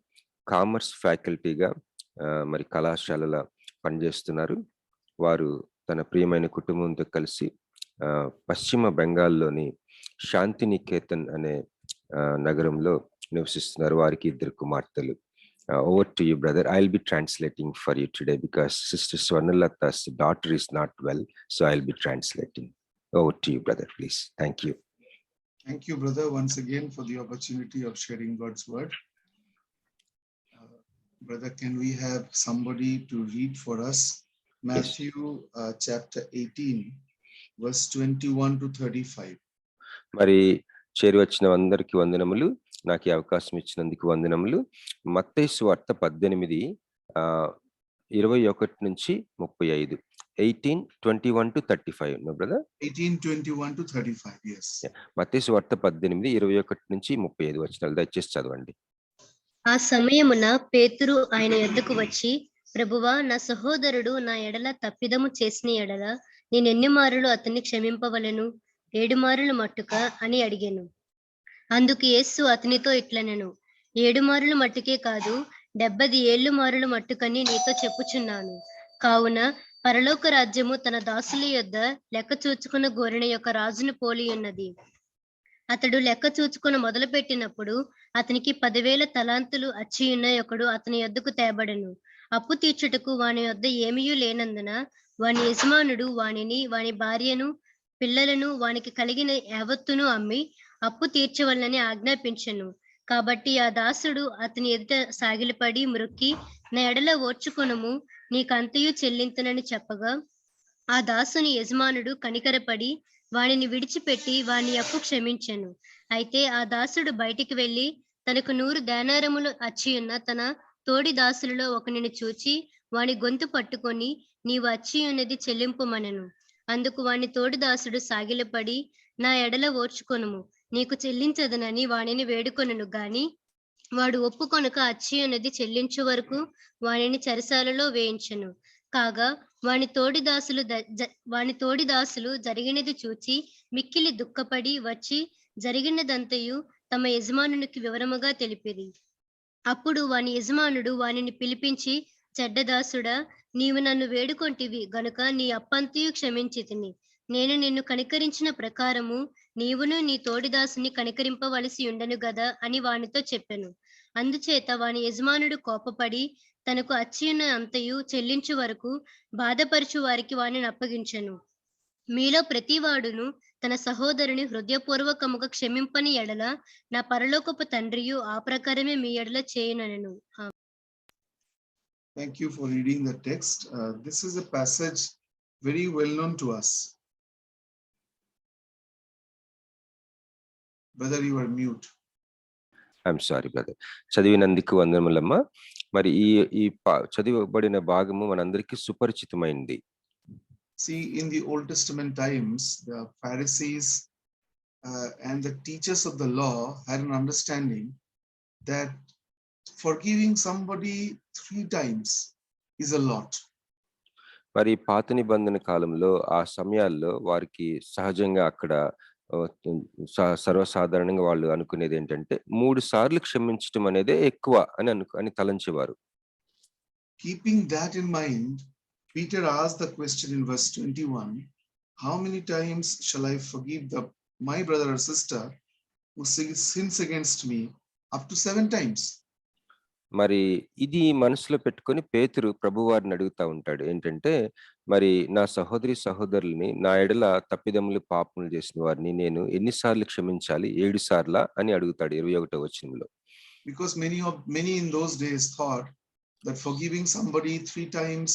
commerce faculty ga mari kalashalala పనిచేస్తున్నారు. వారు తన ప్రియమైన కుటుంబంతో కలిసి పశ్చిమ బెంగాల్లోని శాంతినికేతన్ అనే నగరంలో నివసిస్తున్నారు. వారికి 2 కుమార్తెలు. Over to you brother. I will be translating for you today because sister Swarnalatha's daughter is not well, so I will be translating. Over to you brother, please. Thank you. Thank you brother once again for the opportunity of sharing God's word. Brother, can we have somebody to read for us Matthew chapter 18 verse 21 to 35? మరి చేరి వచ్చిన అందరికి వందనములు. నాకు ఈ అవకాశం ఇచ్చినందుకు వందనములు. మత్తయి సువార్త 18 21 నుంచి 35. 18:21 to 35. No brother? 18:21 to 35. Yes. మత్తయి సువార్త 18 21 నుంచి 35 వచనాలు దయచేసి చదవండి. ఆ సమయమున పేతురు ఆయన యొద్దకు వచ్చి, ప్రభువా, నా సహోదరుడు నా ఎడల తప్పిదము చేసిన ఎడల నేనెన్ని మారులు అతన్ని క్షమింపవలను? 7 మారులు మట్టుక అని అడిగాను. అందుకు యేసు అతనితో ఇట్లనెను, 7 మారులు మట్టుకే కాదు, 70 ఏళ్ళు మారులు మట్టుకని నీతో చెప్పుచున్నాను. కావున పరలోక రాజ్యము తన దాసుల యొద్ద లెక్క చూచుకున్న గోరెన యొక్క రాజును పోలి ఉన్నది. అతడు లెక్క చూచుకుని మొదలు పెట్టినప్పుడు అతనికి 10,000 తలాంతులు అచ్చియున్న ఒకడు అతని యొద్దకు తేబడెను. అప్పు తీర్చుటకు వాని యొద్ద ఏమీయూ లేనందున వాని యజమానుడు వానిని, వాని భార్యను, పిల్లలను, వానికి కలిగిన యావత్తును అమ్మి అప్పు తీర్చవలనని ఆజ్ఞాపించెను. కాబట్టి ఆ దాసుడు అతని ఎదుట సాగిలపడి మ్రొక్కి, నా ఎడల ఓర్చుకొనుము, నీకంతయు చెల్లింతునని చెప్పగా, ఆ దాసుని యజమానుడు కనికరపడి వానిని విడిచిపెట్టి వాని అప్పు క్షమించెను. అయితే ఆ దాసుడు బయటికి వెళ్లి తనకు 100 దేనారములు అచ్చియున్న తన తోడి దాసులలో ఒకనిని చూచి వాని గొంతు పట్టుకొని, నీవు అచ్చియున్నది చెల్లింపుమనెను. అందుకు వాని తోడి దాసుడు సాగిలపడి, నా ఎడల ఓర్చుకొనుము, నీకు చెల్లించదనని వానిని వేడుకొనెను. గాని వాడు ఒప్పుకొనక అచ్చియున్నది చెల్లించు వరకు వానిని చెరసాలలో వేయించెను. కాగా వాని తోడి దాసులు జరిగినది చూచి మిక్కిలి దుఃఖపడి వచ్చి జరిగినదంతయు తమ యజమానునికి వివరముగా తెలిపిరి. అప్పుడు వాని యజమానుడు వానిని పిలిపించి, చెడ్డదాసుడా, నీవు నన్ను వేడుకొంటివి గనుక నీ అప్పంతయు క్షమించితిని. నేను నిన్ను కనికరించిన ప్రకారము నీవును నీ తోడిదాసుని కనికరింపవలసి ఉండను గదా అని వానితో చెప్పెను. అందుచేత వాని యజమానుడు కోపపడి తనకు అచ్చియున్న అంతయు చెల్లించు వరకు బాధపరచు వారికి వానిని అప్పగించెను. మీలో ప్రతివాడును తన సహోదరుని హృదయపూర్వకముగా క్షమింపని ఎడల నా పరలోకపు తండ్రియు ఆ ప్రకారమే మీ ఎడల చేయుననెను. Thank you for reading the text. This is a passage very well known to us. Brother, you are mute. I'm sorry brother. చదివినందుకు వందనములమ్మ. మరి ఈ చదివబడిన భాగము మనందరికీ సుపరిచితమైంది. See, in the Old Testament times, the Pharisees and the teachers of the law had an understanding that forgiving somebody 3 times is a lot. మరి పాత నిబంధన కాలంలో ఆ సమయాల్లో వారికి సహజంగా అక్కడ సర్వసాధారణంగా వాళ్ళు అనుకునేది ఏంటంటే 3 సార్లు క్షమించటం అనేదే ఎక్కువ అని తలంచేవారు. Keeping that in mind, Peter asked the question in verse 21, how many times shall I forgive my brother or sister who sins against me? Up to 7 times. మరి ఇది మనసులో పెట్టుకొని పేతురు ప్రభువారిని అడుగుతా ఉంటాడు ఏంటంటే, మరి నా సహోదరుల్ని నా ఎడల తప్పిదములు పాపములు చేసిన వారిని నేను ఎన్నిసార్లు క్షమించాలి? 7 సార్లా అని అడుగుతాడు 21వ వచనంలో. Because many in those days thought that forgiving somebody 3 times,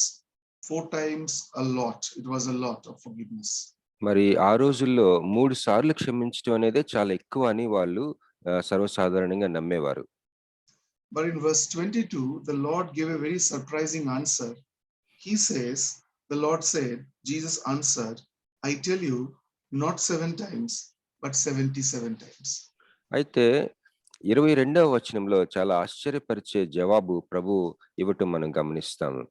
4 times a lot. It was a lot of forgiveness. మరి ఆ రోజుల్లో 3 సార్లు క్షమించడం అనేదే చాలా ఎక్కువ అని వాళ్ళు సర్వసాధారణంగా నమ్మేవారు. But in verse 22, the Lord gave a very surprising answer. He says, the Lord said, Jesus answered, I tell you, not 7 times, but 77 times. అయితే 22వ వచనంలో చాలా ఆశ్చర్యపరిచే జవాబు ప్రభు ఇవ్వటం మనం గమనిస్తాము.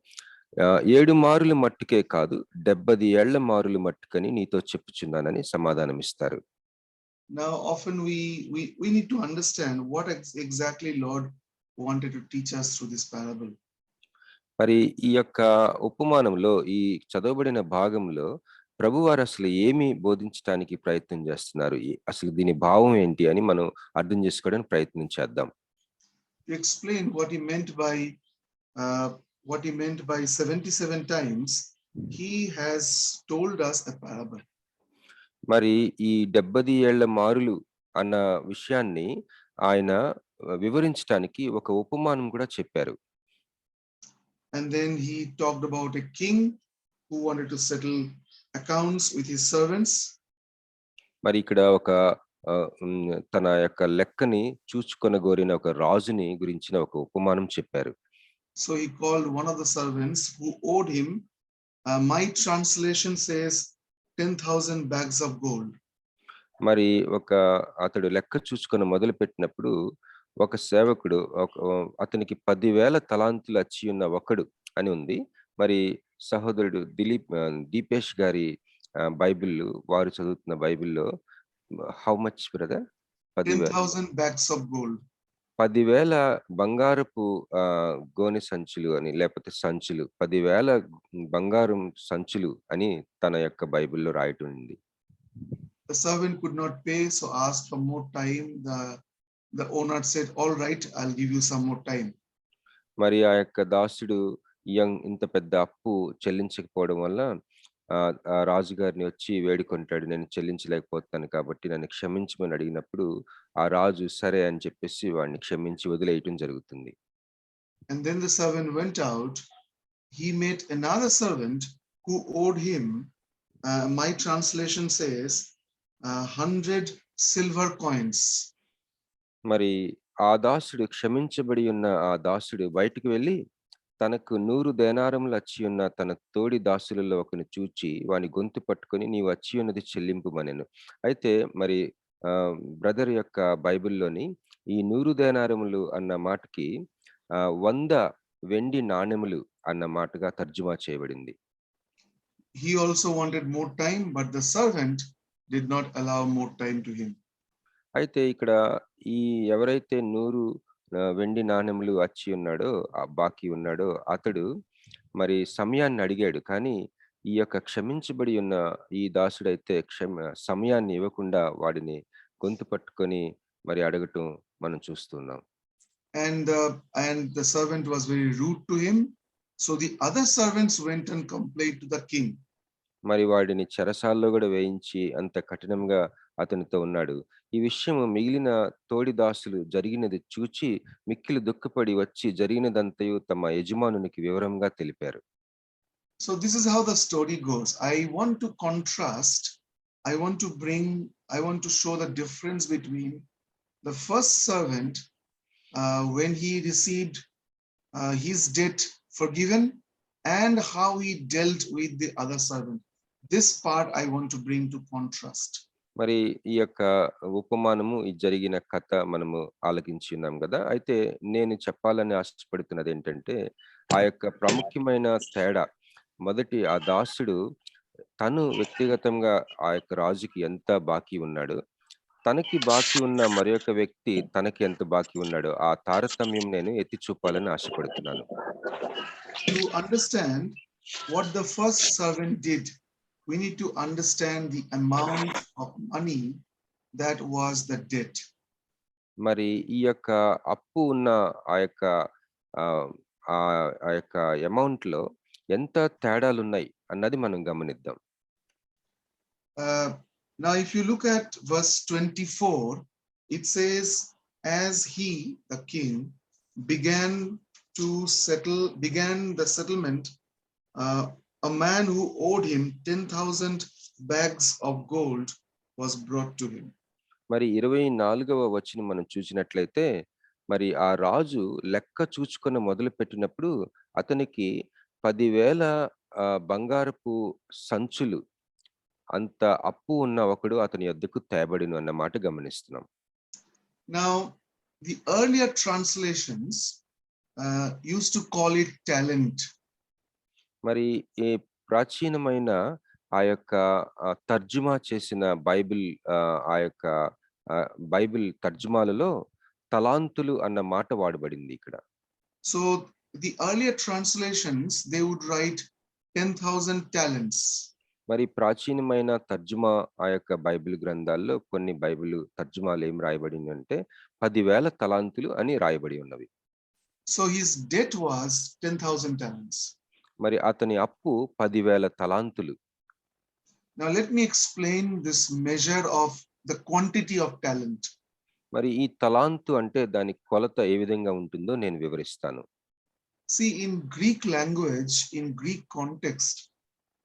7 మారులు మట్టుకే కాదు 70 ఏళ్ల మారులు మట్టుకని నీతో చెప్పుచున్నానని సమాధానం ఇస్తారు. Now often we need to understand what exactly Lord wanted to teach us through this parable. మరి ఈ యొక్క ఉపమానంలో ఈ చదవబడిన భాగంలో ప్రభువారు అసలు ఏమి బోధించడానికి ప్రయత్నం చేస్తున్నారు, అసలు దీని భావం ఏంటి అని మనం అర్థం చేసుకోవడానికి ప్రయత్నం చేద్దాం. To explain what he meant by 77 times, he has told us a parable. మరి ఈ 70 ఏళ్ల మారులు అన్న విషయాన్ని ఆయన వివరించడానికి ఒక ఉపమానం కూడా చెప్పారు. And then he talked about a king who wanted to settle accounts with his servants. మరి ఇక్కడ ఒక తన యొక్క లెక్కని చూచుకొనగోరిన ఒక రాజుని గురించిన ఒక ఉపమానం చెప్పారు. So he called one of the servants who owed him, my translation says 10,000 bags of gold. మరి అతడు లెక్క చూసుకొని మొదలు పెట్టినప్పుడు ఒక సేవకుడు అతనికి 10,000 తలాంతులు అచ్చి ఉన్న ఒకడు అని ఉంది. మరి సహోదరుడు దీపేష్ గారి బైబిల్ వారు చదువుతున్న బైబిల్లో how much brother? 10,000 bags of gold. 10,000 బంగారపు గోనె సంచులు అని లేకపోతే సంచులు, 10,000 బంగారం సంచులు అని తన యొక్క బైబిల్లో రాయటం ఉంది. The servant could not pay, so asked for more time. The owner said, all right, I'll give you some more time. మరి ఆ యొక్క దాసుడు ఇంత పెద్ద అప్పు చెల్లించకపోవడం వల్ల ఆ రాజుగారిని వచ్చి వేడుకుంటాడు, నేను చెల్లించలేకపోతాను కాబట్టి నన్ను క్షమించమని అడిగినప్పుడు ఆ రాజు సరే అని చెప్పేసి వాడిని క్షమించి వదిలేయటం జరుగుతుంది. And then the servant went out. He met another servant who owed him, my translation says, 100 silver coins. మరి ఆ దాసుడు క్షమించబడి ఉన్న ఆ దాసుడు బయటికి వెళ్ళి తనకు 100 దేనారములు అచ్చి ఉన్న తన తోడి దాసులలో ఒకని చూచి వాని గొంతు పట్టుకొని నీవు అచ్చి ఉన్నది చెల్లింపుమనెను. అయితే మరి బ్రదర్ యొక్క బైబిల్లోని ఈ 100 దేనారములు అన్న మాటకి 100 వెండి నాణెములు అన్న మాటగా తర్జుమా చేయబడింది. He also wanted more time, but the servant did not allow more time to him. అయితే ఇక్కడ ఈ ఎవరైతే 100 వెండి నాణెములు అచ్చి ఉన్నాడో, బాకీ ఉన్నాడో అతడు మరి సమయాన్ని అడిగాడు. కానీ ఈ యొక్క క్షమించబడి ఉన్న ఈ దాసుడైతే సమయాన్ని ఇవ్వకుండా వాడిని గొంతు పట్టుకొని మరి అడగటం మనం చూస్తున్నాం. And the servant was very rude to him. So the other servants went and complained to the king. మరి వాడిని చెరసాల్లో కూడా వేయించి అంత కఠినంగా అతనితో ఉన్నాడు. ఈ విషయం మిగిలిన తోడి దాసులు జరిగినది చూచి మిక్కిలి దుఃఖపడి వచ్చి జరిగినదంతయు తమ యజమానునికి వివరంగా తెలిపారు. So this is how the story goes. I want to contrast. I want to show the difference between the first servant when he received his debt forgiven and how he dealt with the other servant. This part I want to bring to contrast. మరి ఈ యొక్క ఉపమానము ఈ జరిగిన కథ మనము ఆలకించి ఉన్నాం కదా. అయితే నేను చెప్పాలని ఆశపడుతున్నది ఏంటంటే ఆ యొక్క ప్రాముఖ్యమైన తేడా. మొదటి ఆ దాసుడు తను వ్యక్తిగతంగా ఆ యొక్క రాజుకి ఎంత బాకీ ఉన్నాడు, తనకి బాకీ ఉన్న మరి ఒక వ్యక్తి తనకి ఎంత బాకీ ఉన్నాడో ఆ తారతమ్యం నేను ఎత్తి చూపాలని ఆశపడుతున్నాను. To understand what the first servant did, we need to understand the amount of money that was the debt. మరి ఈ యొక్క అప్పు ఉన్న ఆ యొక్క అమౌంట్ లో ఎంత తేడాలు ఉన్నాయి అన్నది మనం గమనిద్దాం. Now if you look at verse 24, it says, as he, the king, began the settlement, a man who owed him 10,000 bags of gold was brought to him. మరి 24వ వచనం మనం చూసినట్లయితే మరి ఆ రాజు లెక్క చూచుకొని మొదలు పెట్టినప్పుడు అతనికి 10,000 బంగారపు సంచులు అంత అప్పు ఉన్న ఒకడు అతని యొద్దకు తేబడిను అన్న మాట గమనిస్తున్నాం. Now the earlier translations used to call it talent. మరి ఈ ప్రాచీనమైన ఆ యొక్క తర్జుమా చేసిన బైబిల్ తర్జుమాలలో తలాంతులు అన్న మాట వాడబడింది ఇక్కడ. So the earlier translations, they would write 10,000 talents. మరి ప్రాచీనమైన తర్జుమా ఆ యొక్క బైబిల్ గ్రంథాల్లో కొన్ని బైబిల్ తర్జుమాలు ఏం రాయబడింది అంటే 10,000 తలాంతులు అని రాయబడి ఉన్నవి. So his debt was 10,000 talents. మరి అతని అప్పు 10,000 తలాంతులు. Now let me explain this measure of the quantity of talent. మరి ఈ తలాంతు అంటే దాని కొలత ఏ విధంగా ఉంటుందో నేను వివరిస్తాను. See, in Greek language, in Greek context,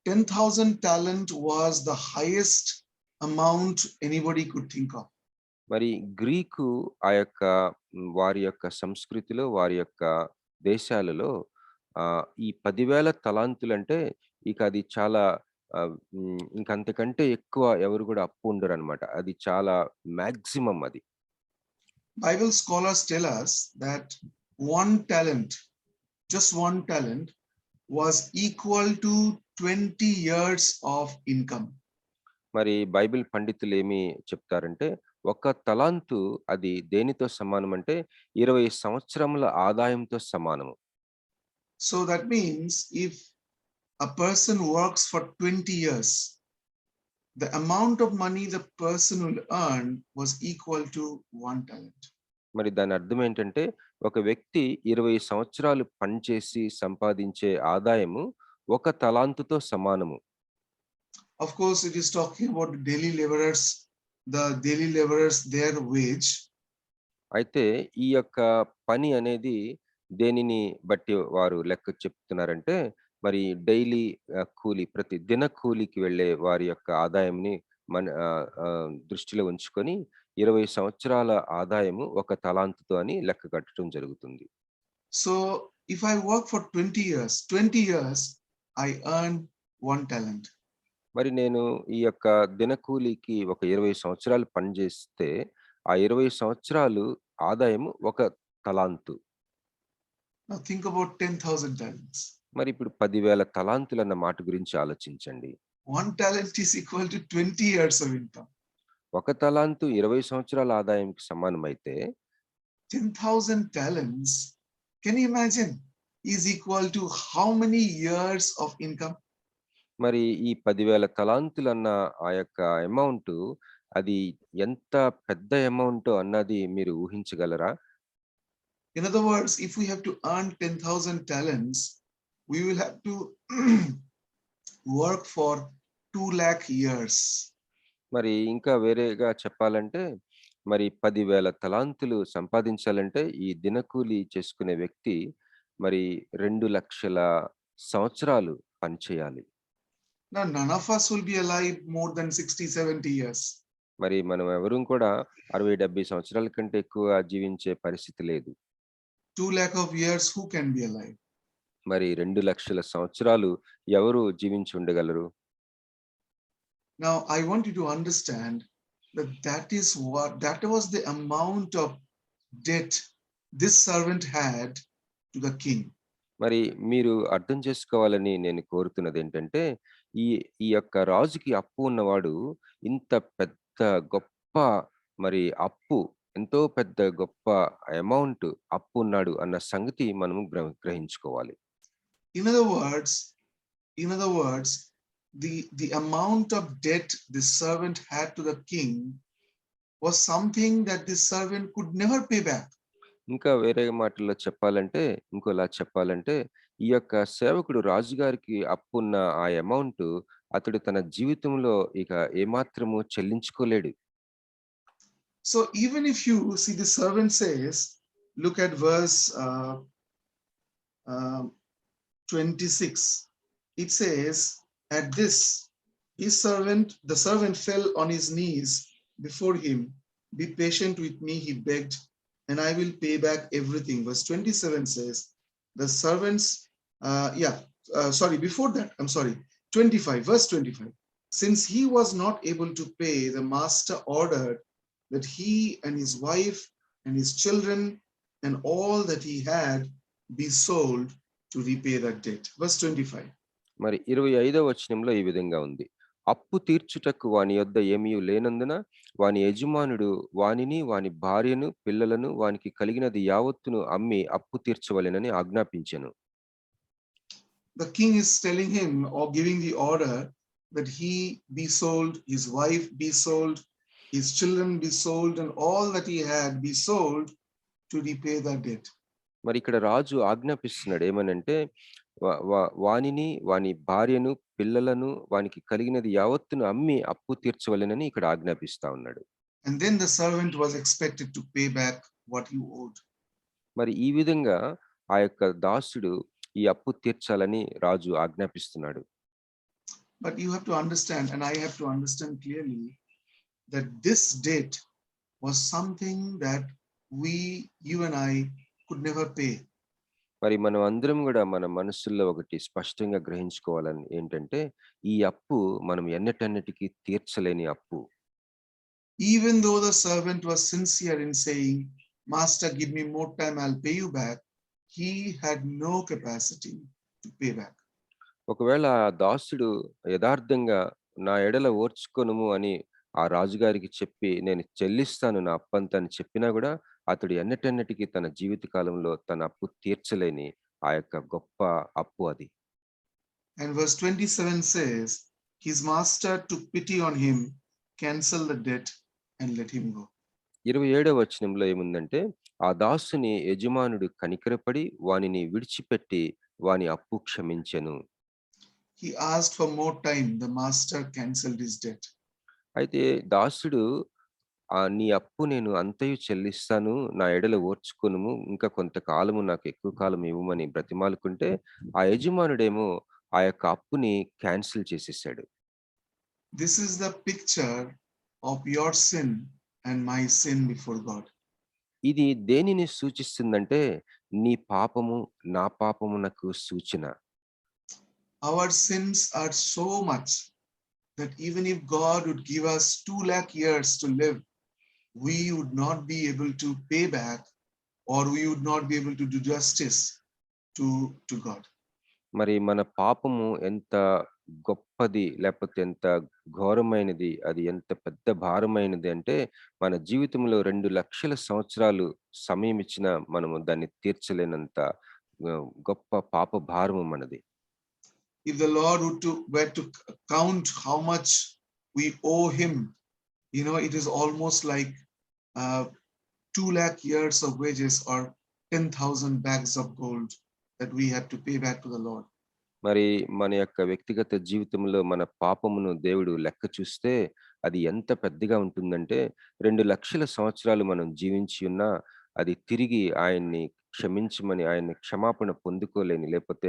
10,000 talent was the highest amount anybody could think of. మరి గ్రీకు ఆ యొక్క వారి యొక్క సంస్కృతిలో వారి యొక్క దేశాలలో ఈ 10,000 తలాంతులు అంటే ఇక అది చాలా ఇంకంతకంటే ఎక్కువ ఎవరు కూడా అప్పు ఉండరు అనమాట. అది చాలా మాక్సిమం అది. Bible scholars tell us that just one talent was equal to 20 years of income. మరి బైబిల్ పండితులు ఏమి చెప్తారంటే ఒక తలాంతు అది దేనితో సమానం అంటే 20 సంవత్సరముల ఆదాయంతో సమానము. So that means if a person works for 20 years, the amount of money the person will earn was equal to 1 talent. మరి దాని అర్థం ఏంటంటే ఒక వ్యక్తి 20 సంవత్సరాలు పనిచేసి సంపాదించే ఆదాయము ఒక తలాంతుతో సమానము. Of course, it is talking about daily laborers, their wage. అయితే ఈ యొక్క పని అనేది దేనిని బట్టి వారు లెక్క చెప్తున్నారంటే మరి డైలీ కూలి, ప్రతి దిన కూలికి వెళ్ళే వారి యొక్క ఆదాయంని దృష్టిలో ఉంచుకొని 20 సంవత్సరాల ఆదాయము ఒక తలాంతుతో అని లెక్క కట్టడం జరుగుతుంది. So if I work for 20 years, I earn 1 talent. మరి నేను ఈ యొక్క దినకూలికి ఒక 20 సంవత్సరాలు పనిచేస్తే ఆ 20 సంవత్సరాలు ఆదాయము ఒక తలాంతు. Now think about 10,000 talents. మరి ఇప్పుడు 10,000 తలాంతులు అన్న మాట గురించి ఆలోచించండి. 1 talent is equal to 20 years of income. ఒక తలాంతు 20 సంవత్సరాల ఆదాయంకి సమానమైతే 10,000 talents, can you imagine, is equal to how many years of income? మరి ఈ 10,000 తలాంతులన్న ఆ యొక్క అమౌంట్ అది ఎంత పెద్ద అమౌంట్ అన్నది మీరు ఊహించగలరా? In other words, if we have to earn 10,000 talents, we will have to work for 2 lakh years. మరి ఇంకా వేరేగా చెప్పాలంటే మరి 10,000 తలాంతులు సంపాదించాలంటే ఈ దినకూలి చేసుకునే వ్యక్తి మరి 2 లక్షల సంవత్సరాలు పనిచేయాలి. Now, none of us will be alive more than 60, 70 years. మరి మనం ఎవరూ కూడా 60-70 సంవత్సరాల కంటే ఎక్కువ జీవించే పరిస్థితి లేదు. 2 lakh of years, who can be alive? మరి 2 లక్షల సంవత్సరాలు ఎవరు జీవించి ఉండగలరు? Now, I want you to understand that that was the amount of debt this servant had to the king. మరి మీరు అర్థం చేసుకోవాలని నేను కోరుతున్నది ఏంటంటే ఈ ఈ యొక్క రాజుకి అప్పు ఉన్నవాడు ఇంత పెద్ద గొప్ప మరి అప్పు ఎంతో పెద్ద గొప్ప అమౌంట్ అప్పు ఉన్నాడు అన్న సంగతి మనము గ్రహించుకోవాలి. In other words, the amount of debt this servant had to the king was something that this servant could never pay back. ఇంకా వేరే మాటల్లో చెప్పాలంటే ఇంకోలా చెప్పాలంటే ఈ యొక్క సేవకుడు రాజుగారికి అప్పున్న ఆ అమౌంట్ అతడు తన జీవితంలో ఇక ఏమాత్రము చెల్లించుకోలేడు. So even if you see, the servant says, look at verse 26. It says, at this, the servant fell on his knees before him. Be patient with me, he begged, and I will pay back everything. Verse 27 says, the servants, before that, I'm sorry, 25, verse 25. Since he was not able to pay, the master ordered that he and his wife and his children and all that he had be sold to repay that debt. Verse 25. మరి 25వ వచనంలో ఈ విధంగా ఉంది. అప్పు తీర్చుటకు వాని యొద్ద ఏమీయూ లేనందున వాని యజమానుడు వానిని వాని భార్యను పిల్లలను వానికి కలిగినది యావత్తును అమ్మి అప్పు తీర్చవలెనని ఆజ్ఞాపించెను. The king is telling him or giving the order that he be sold, his wife be sold, his children be sold, and all that he had be sold to repay that debt. మరి ఇక్కడ రాజు ఆజ్ఞాపిస్తున్నాడు ఏమనంటే వానిని వాని భార్యను పిల్లలను వానికి కలిగినది యావత్తును అమ్మి అప్పు తీర్చవలెనని ఇక్కడ ఆజ్ఞాపిస్తా ఉన్నాడు. And then the servant was expected to pay back what he owed. మరి ఈ విధంగా ఆ యొక్క దాసుడు ఈ అప్పు తీర్చాలని రాజు ఆజ్ఞాపిస్తున్నాడు. But you have to understand, and I have to understand clearly, that this debt was something that you and I could never pay. మరి మనం అందరం కూడా మన మనసుల్లో ఒకటి స్పష్టంగా గ్రహించుకోవాలని ఏంటంటే ఈ అప్పు మనం ఎన్నటన్నిటికీ తీర్చలేని అప్పు. Even though the servant was sincere in saying, Master, give me more time, I'll pay you back, he had no capacity to pay back. ఒకవేళ ఆ దాసుడు యథార్థంగా నా ఎడల ఓర్చుకొనుము అని ఆ రాజుగారికి చెప్పి నేను చెల్లిస్తాను నా అప్పంతా అని చెప్పినా కూడా అతడు ఎన్నటన్నిటికీ తన జీవిత కాలంలో తన అప్పు తీర్చలేని ఆ యొక్క గొప్ప అప్పు అది. And verse 27 says, his master took pity on him, canceled the debt and let him go. 27వ వచనంలో ఏముందంటే ఆ దాసుని యజమానుడు కనికరపడి వానిని విడిచిపెట్టి వాని అప్పు క్షమించెను. He asked for more time, the master canceled his debt. అయితే దాసుడు నీ అప్పు నేను అంతయు చెల్లిస్తాను, నా ఎడల ఓర్చుకొనుము, ఇంకా కొంతకాలము నాకు ఎక్కువ కాలం ఇవ్వమని బ్రతిమాలుకుంటే ఆ యజమానుడేమో ఆ యొక్క అప్పుని క్యాన్సిల్ చేసేసాడు. This is the picture of your sin and my sin before God. ఇది దేనిని సూచిస్తుందంటే నీ పాపము నా పాపమునకు సూచన. Our sins are so much that even if God would give us 2 lakh years to live, we would not be able to pay back, or we would not be able to do justice to God. మరి మన పాపము ఎంత గొప్పది, లేకపోతే ఎంత ఘోరమైనది, అది ఎంత పెద్ద భారమైనది అంటే మన జీవితంలో 2,00,000 సంవత్సరాలు సమయం ఇచ్చినా మనము దాన్ని తీర్చలేనంత గొప్ప పాప భారము మనది. If the Lord were to count how much we owe him, it is almost like 2 lakh years of wages or 10,000 bags of gold that we had to pay back to the Lord. మరి మన యొక్క వ్యక్తిగత జీవితంలో మన పాపమును దేవుడు లెక్క చూస్తే అది ఎంత పెద్దగా ఉంటుందంటే 2,00,000 సంవత్సరాలు మనం జీవించి ఉన్నా అది తిరిగి ఆయన్ని క్షమించమని, ఆయన్ని క్షమాపణ పొందుకోలేని, లేకపోతే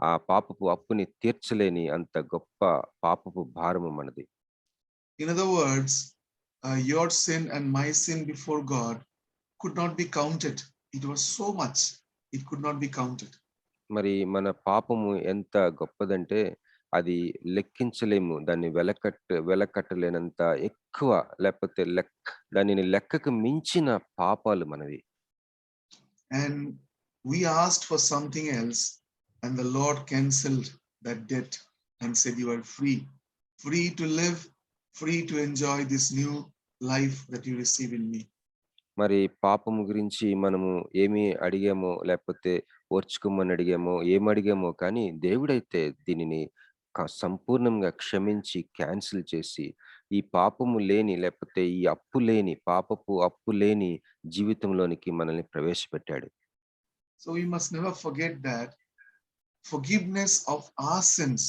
ఆ పాపపు అప్పుని తీర్చలేని అంత గొప్ప పాపపు భారము మనది. In other words, your sin and my sin before God could not be counted. It was so much, it could not be counted. మరి మన పాపము ఎంత గొప్పదంటే అది లెక్కించలేము, దాన్ని వెలకట్టలేనంత ఎక్కువ, లేకపోతే దానిని లెక్కకు మించిన పాపాలు మనవి. And we asked for something else, and the Lord cancelled that debt and said, you are free to live, free to enjoy this new life that you receive in me. మరి పాపము గురించి మనము ఏమి అడిగామో, లేకపోతే ఓర్చుకోమని అడిగామో, ఏమడిగామో, కానీ దేవుడైతే దీనిని సంపూర్ణంగా క్షమించి క్యాన్సిల్ చేసి ఈ పాపము లేని, లేకపోతే ఈ పాపపు అప్పు లేని జీవితంలోనికి మనల్ని ప్రవేశపెట్టాడు. So we must never forget that forgiveness of our sins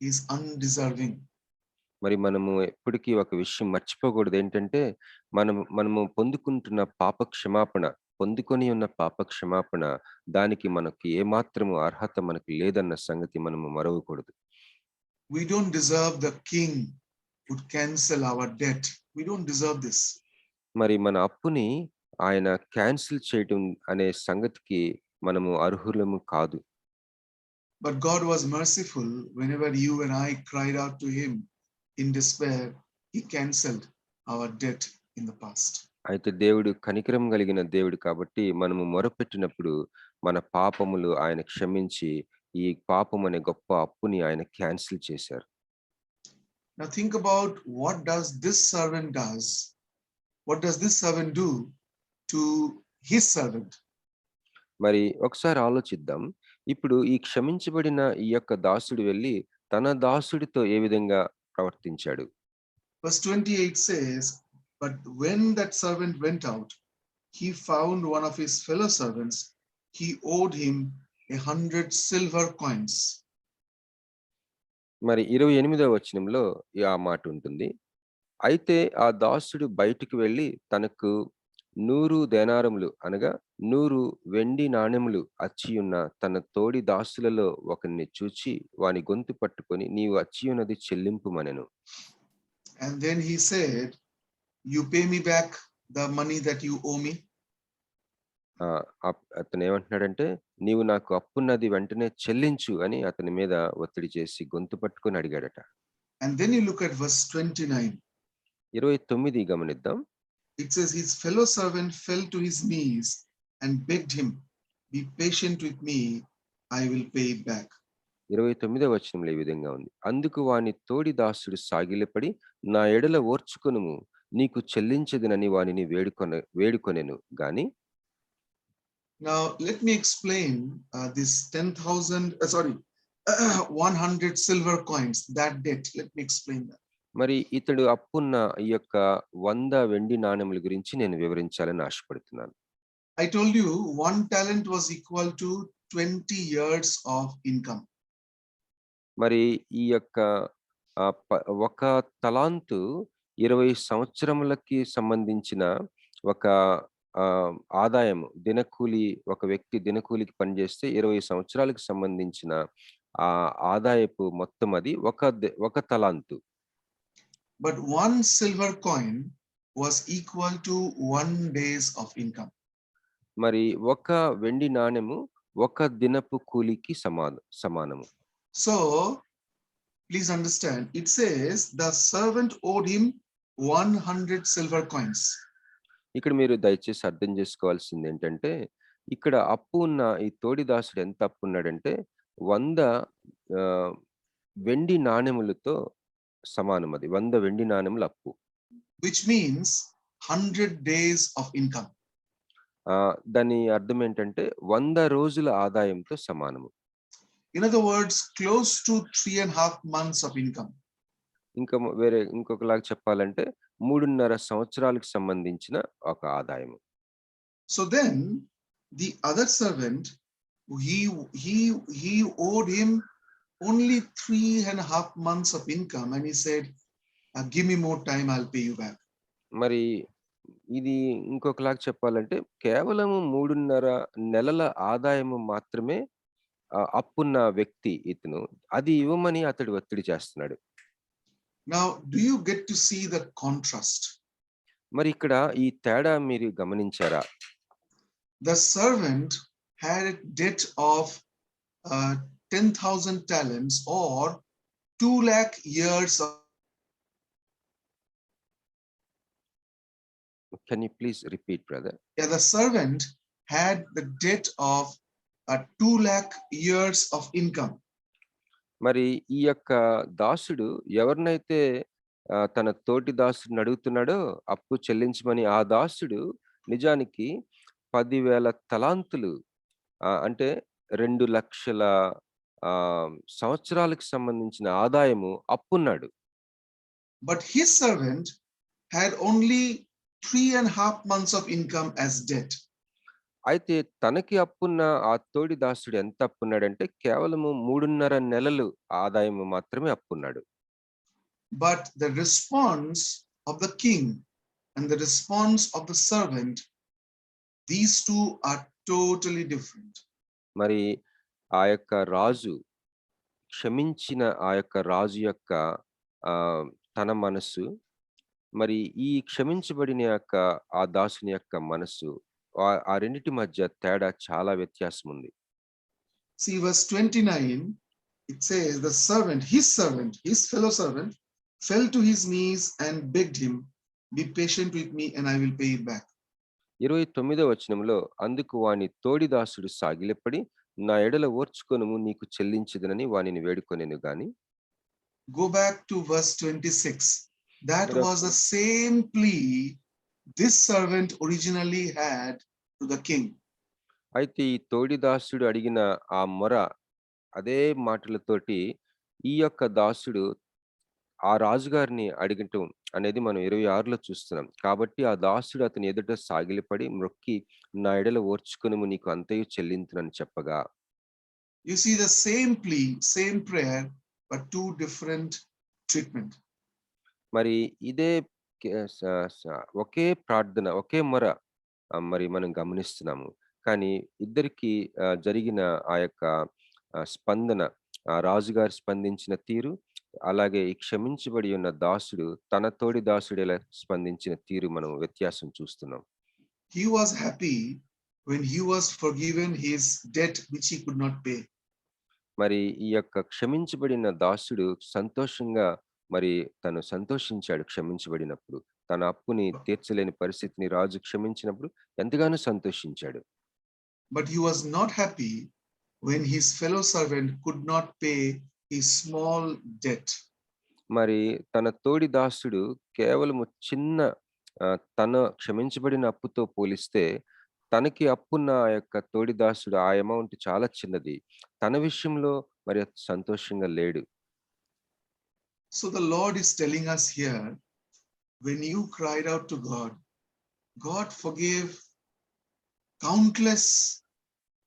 is undeserving. మరి మనము ఎప్పటికీ ఒక విషయం మర్చిపోకూడదు, ఏంటంటే మనము పొందుకొని ఉన్న పాప క్షమాపణ దానికి మనకి ఏమాత్రము అర్హత మనకు లేదన్న సంగతి మనము మరవకూడదు. We don't deserve the king would cancel our debt. We don't deserve this. మరి మన అప్పుని ఆయన క్యాన్సిల్ చేయడం అనే సంగతికి మనము అర్హులము కాదు. But God was merciful. Whenever you and I cried out to him in despair, he cancelled our debt in the past. అయితే దేవుడు కనికరం కలిగిన దేవుడు కాబట్టి మనము మొరపెట్టినప్పుడు మన పాపములు ఆయన క్షమించి ఈ పాపం అనే గొప్ప అప్పుని ఆయన క్యాన్సిల్ చేశారు. Now think about what does this servant do to his servant? మరి ఒకసారి ఆలోచిద్దాం. ఇప్పుడు ఈ క్షమించబడిన ఈ యొక్క దాసుడు వెళ్ళి తన దాసుడితో ఏ విధంగా ప్రవర్తించాడు? Verse 28 says, but when that servant went out, he found one of his fellow servants. He owed him 100 silver coins. మరి 28వ వచనంలో ఆ మాట ఉంటుంది. అయితే ఆ దాసుడు బయటికి వెళ్ళి తనకు 100 దేనారములు అనగా 100 వెండి నాణెములు అచ్చియున్న తన తోడి దాసులలో ఒకరిని చూచి వాని గొంతు పట్టుకొని నీవు అచ్చియున్నది చెల్లింపుమనెను. And then he said, you pay me back the money that you owe me. అతను ఏమంటున్నాడంటే నీవు నాకు అప్పున్నది వెంటనే చెల్లించు అని అతని మీద ఒత్తిడి చేసి గొంతు పట్టుకొని అడిగాడట. And then you look at verse 29. 29 గమనిద్దాం. It says his fellow servant fell to his knees and begged him, be patient with me, I will pay it back. 29వ వచనంలో ఈ విధంగా ఉంది. అందుకు వాని తోడి దాసుడు సాగిలపడి నా ఎడల ఓర్చుకొనుము నీకు చెల్లించదనని వానిని వేడుకొనెను గాని. Now let me explain this 100 silver coins, that debt. Let me explain that. మరి ఇతడు అప్పున్న ఈ యొక్క 100 వెండి నాణెముల గురించి నేను వివరించాలని ఆశపడుతున్నాను. I told you 1 talent was equal to 20 years of income. మరి ఈ యొక్క ఒక తలాంతు 20 సంవత్సరములకి సంబంధించిన ఒక ఆదాయము. ఒక వ్యక్తి దినకూలికి పనిచేస్తే 20 సంవత్సరాలకు సంబంధించిన ఆదాయపు మొత్తం అది ఒక తలాంతు. But 1 silver coin was equal to 1 day's of income. మరి ఒక వెండి నాణెము ఒక దినపు కూలికి సమానము. So please understand, it says the servant owed him 100 silver coins. ఇక్కడ మీరు దయచేసి అర్థం చేసుకోవాల్సింది ఏంటంటే ఇక్కడ అప్పు ఉన్న ఈ తోడి దాసుడు ఎంత అప్పు ఉన్నాడంటే 100 వెండి నాణెములతో సమానం. అది 100 వెండి నాణెముల అప్పు. which means 100 days of income. దాని అర్థం ఏంటంటే 100 రోజుల ఆదాయంతో సమానము. In other words, close to 3.5 months of income. ఇంకా వేరే ఇంకొకలాగా చెప్పాలంటే 3.5 సంవత్సరాలకు సంబంధించిన ఒక ఆదాయము. So then the other servant, he owed him only 3.5 months of income, and he said, give me more time, I'll pay you back. మరి ఇది ఇంకొకలాగా చెప్పాలంటే కేవలము 3.5 నెలల ఆదాయము మాత్రమే అప్పున్న వ్యక్తి ఇతను. అది ఇవ్వమని అతడు ఒత్తిడి చేస్తున్నాడు. Now, do you get to see the contrast? మరి ఇక్కడ ఈ తేడా మీరు గమనించారా? The servant had a debt of 10,000 talents or 2 lakh years of. Can you please repeat, brother? Yeah, the servant had the debt of 2 lakh years of income. మరి ఈ యొక్క దాసుడు ఎవరినైతే తన తోటి దాసుడిని అడుగుతున్నాడో అప్పు చెల్లించమని, ఆ దాసుడు నిజానికి 10,000 తలాంతులు అంటే 2 లక్షల సంవత్సరాలకు సంబంధించిన ఆదాయము అప్పున్నాడు. But his servant had only 3.5 months of income as debt. అయితే తనకి అప్పున్న ఆ తోడి దాసుడు ఎంత అప్పున్నాడంటే కేవలము 3.5 నెలలు ఆదాయము మాత్రమే అప్పున్నాడు. But the response of the king and the response of the servant, these two are totally different. మరి ఆ యొక్క రాజు క్షమించిన ఆ యొక్క రాజు యొక్క తన మనసు, మరి ఈ క్షమించబడిన యొక్క ఆ దాసుని యొక్క మనసు, ఆ రెండిటి మధ్య తేడా చాలా వ్యత్యాసం ఉంది. See verse 29, it says the servant, his fellow servant fell to his knees and begged him, be patient with me and I will pay it back. 29వ వచనంలో, అందుకు వాని తోడి దాసుడు సాగిలపడి, నా ఎడల ఓర్చుకొనుము, నీకు చెల్లించదనని వానిని వేడుకొనెను గాని. Go back to verse 26. That was the same plea this servant originally had to the king. అయితే ఈ తోడి దాసుడు అడిగిన ఆ మొర, అదే మాటలతోటి ఈ యొక్క దాసుడు ఆ రాజుగారిని అడగటం అనేది మనం 26లో చూస్తున్నాం. కాబట్టి ఆ దాసుడు అతని ఎదుట సాగిలపడి మ్రొక్కి, నా ఎడల ఓర్చుకొనుము, నీకు అంతయు చెల్లింతునని చెప్పగా. You see the same plea, same prayer, but two different treatment. మరి ఇదే ఒకే ప్రార్థన, ఒకే మొర మరి మనం గమనిస్తున్నాము. కానీ ఇద్దరికి జరిగిన ఆ యొక్క స్పందన, ఆ రాజుగారు స్పందించిన తీరు, అలాగే ఈ క్షమించబడి ఉన్న దాసుడు తన తోడి దాసుడు ఎలా స్పందించిన తీరు మనం వ్యత్యాసం చూస్తున్నాం. He was happy when he was forgiven his debt which he could not pay. మరి ఈ యొక్క క్షమించబడిన దాసుడు సంతోషంగా మరి తను సంతోషించాడు. క్షమించబడినప్పుడు తన అప్పుని తీర్చలేని పరిస్థితిని రాజు క్షమించినప్పుడు ఎంతగానో సంతోషించాడు. But he was not happy when his fellow servant could not pay his small debt. మరి తన తోడి దాసుడు కేవలము చిన్న తన క్షమించబడిన అప్పుతో పోలిస్తే తనకి అప్పున్న ఆ యొక్క తోడి దాసుడు ఆ అమౌంట్ చాలా చిన్నది. తన విషయంలో మరి సంతోషంగా లేడు. So the Lord is telling us here, when you cried out to God, God forgave countless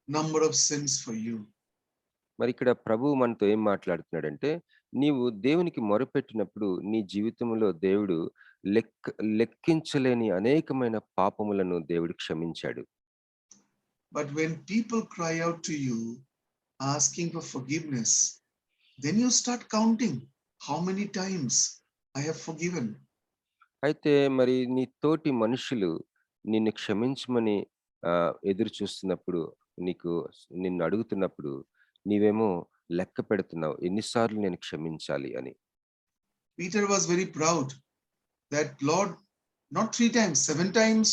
number of sins for you. మరి ఇక్కడ ప్రభువు మనతో ఏం మాట్లాడుతున్నాడంటే, నీవు దేవునికి మొరపెట్టినప్పుడు నీ జీవితంలో దేవుడు లెక్కించలేని అనేకమైన పాపములను దేవుడు క్షమించాడు. But when people cry out to you asking for forgiveness, then you start counting how many times I have forgiven. అయితే మరి నీ తోటి మనుషులు నిన్ను క్షమించమని ఎదురు చూస్తున్నప్పుడు, నిన్ను అడుగుతున్నప్పుడు నీవేమో లెక్క పెడుతున్నావు, ఎన్నిసార్లు నేను క్షమించాలి అని. Peter was very proud that Lord, not 3 times, 7 times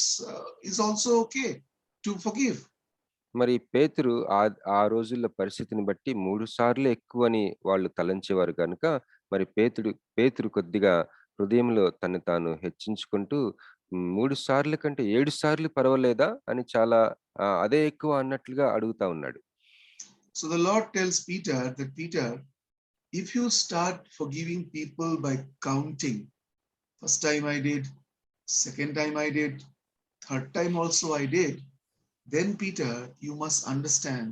is also okay to forgive. మరి పేతురు ఆ రోజుల్లో పరిస్థితిని బట్టి 3 సార్లు ఎక్కువని వాళ్ళు తలంచేవారు గనుక, మరి పేతురు కొద్దిగా హృదయంలో తను తాను హెచ్చించుకుంటూ 3 సార్లు కంటే 7 సార్లు పర్వాలేదా అని చాలా అదే ఎక్కువ అన్నట్లుగా అడుగుతా ఉన్నాడు. So the Lord tells Peter that, Peter, if you start forgiving people by counting, first time I did, second time I did, third time also I did, then Peter, you must understand,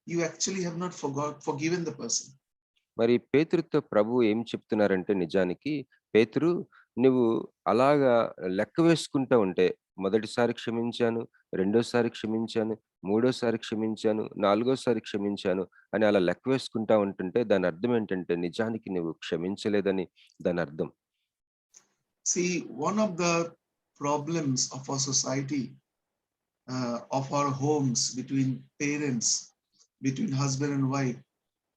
you actually have not forgiven the person. మరి పేతురుతో ప్రభువు ఏం చెప్తున్నారంటే, నిజానికి పేతురు, నువ్వు అలాగా లెక్క వేసుకుంటా ఉంటే, మొదటిసారి క్షమించాను, రెండోసారి క్షమించాను, మూడోసారి క్షమించాను, నాలుగోసారి క్షమించాను అని అలా లెక్క వేసుకుంటా ఉంటుంటే దాని అర్థం ఏంటంటే నిజానికి నువ్వు క్షమించలేదని దాని అర్థం. See, one of the problems of our society, of our homes, between parents, between husband and wife,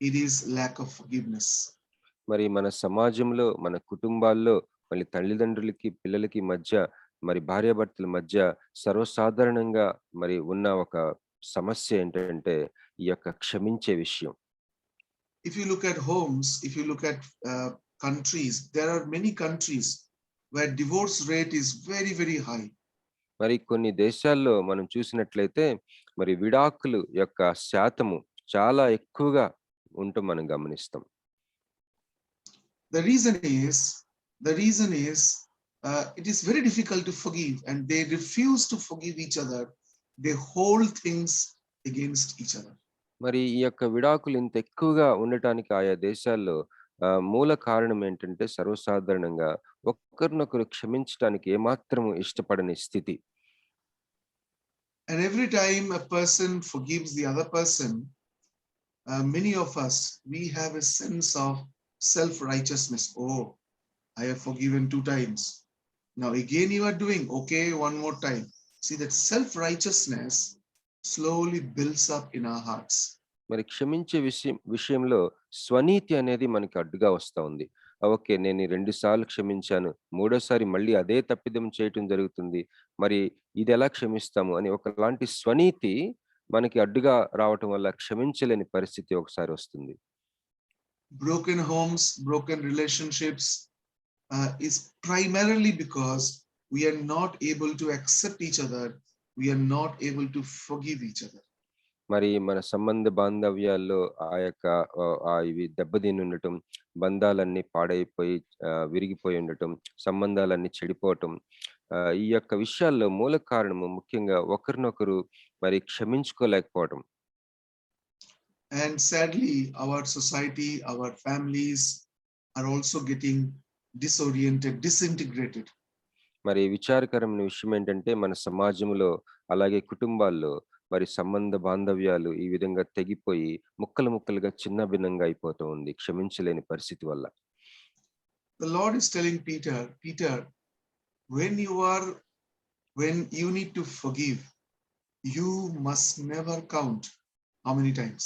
it is lack of forgiveness. మరి మన సమాజంలో, మన కుటుంబాల్లో, మళ్ళీ తల్లిదండ్రులకి పిల్లలకి మధ్య, మరి భార్యాభర్తల మధ్య సర్వసాధారణంగా మరి ఉన్న ఒక సమస్య ఏంటంటే ఈ యొక్క క్షమించే విషయం. If you look at homes, if you look at countries, there are many countries where divorce rate is very, very high. మరి కొన్ని దేశాల్లో మనం చూసినట్లయితే మరి విడాకులు యొక్క శాతము చాలా ఎక్కువగా ఉండటం మనం గమనిస్తాం. The reason is it is very difficult to forgive, and they refuse to forgive each other. They hold things against each other. మరి ఈ యొక్క విడాకులు ఇంత ఎక్కువగా ఉండటానికి ఆయా దేశాల్లో మూల కారణం ఏంటంటే సర్వసాధారణంగా ఒకరినొకరు క్షమించడానికి ఏమాత్రము ఇష్టపడని స్థితి. And every time a person forgives the other person, many of us, we have a sense of self-righteousness. Oh, I have forgiven 2 times. Now again you are doing, okay, one more time. See, that self-righteousness slowly builds up in our hearts. మరి క్షమించే విషయంలో స్వనీతి అనేది మనకి అడ్డుగా వస్తా ఉంది. Okay, నేను 2 సార్లు క్షమించాను, మూడోసారి మళ్ళీ అదే తప్పిదం చేయటం జరుగుతుంది, మరి ఇది ఎలా క్షమిస్తాము అని ఒకలాంటి స్వనీతి మనకి అడ్డుగా రావటం వల్ల క్షమించలేని పరిస్థితి ఒకసారి వస్తుంది. Broken homes, broken relationships is primarily because we are not able to accept each other. We are not able to forgive each other. మరి మన సంబంధ బాంధవ్యాల్లో ఇవి దెబ్బతిని ఉండటం, బంధాలన్నీ పాడైపోయి విరిగిపోయి ఉండటం, సంబంధాలన్నీ చెడిపోవటం, ఈ యొక్క విషయాల్లో మూల కారణము ముఖ్యంగా ఒకరినొకరు మరి క్షమించుకోలేకపోవటం. And sadly, our society, our families are also getting disoriented, disintegrated. మరి విచారకరమైన విషయం ఏంటంటే మన సమాజంలో అలాగే కుటుంబాల్లో మరి సంబంధ బాంధవ్యాలు ఈ విధంగా తెగిపోయి ముక్కలు ముక్కలుగా చిన్న భిన్నంగా అయిపోతూ ఉంది క్షమించలేని పరిస్థితి వల్ల. The Lord is telling Peter, Peter, when you need to forgive, you must never count how many times.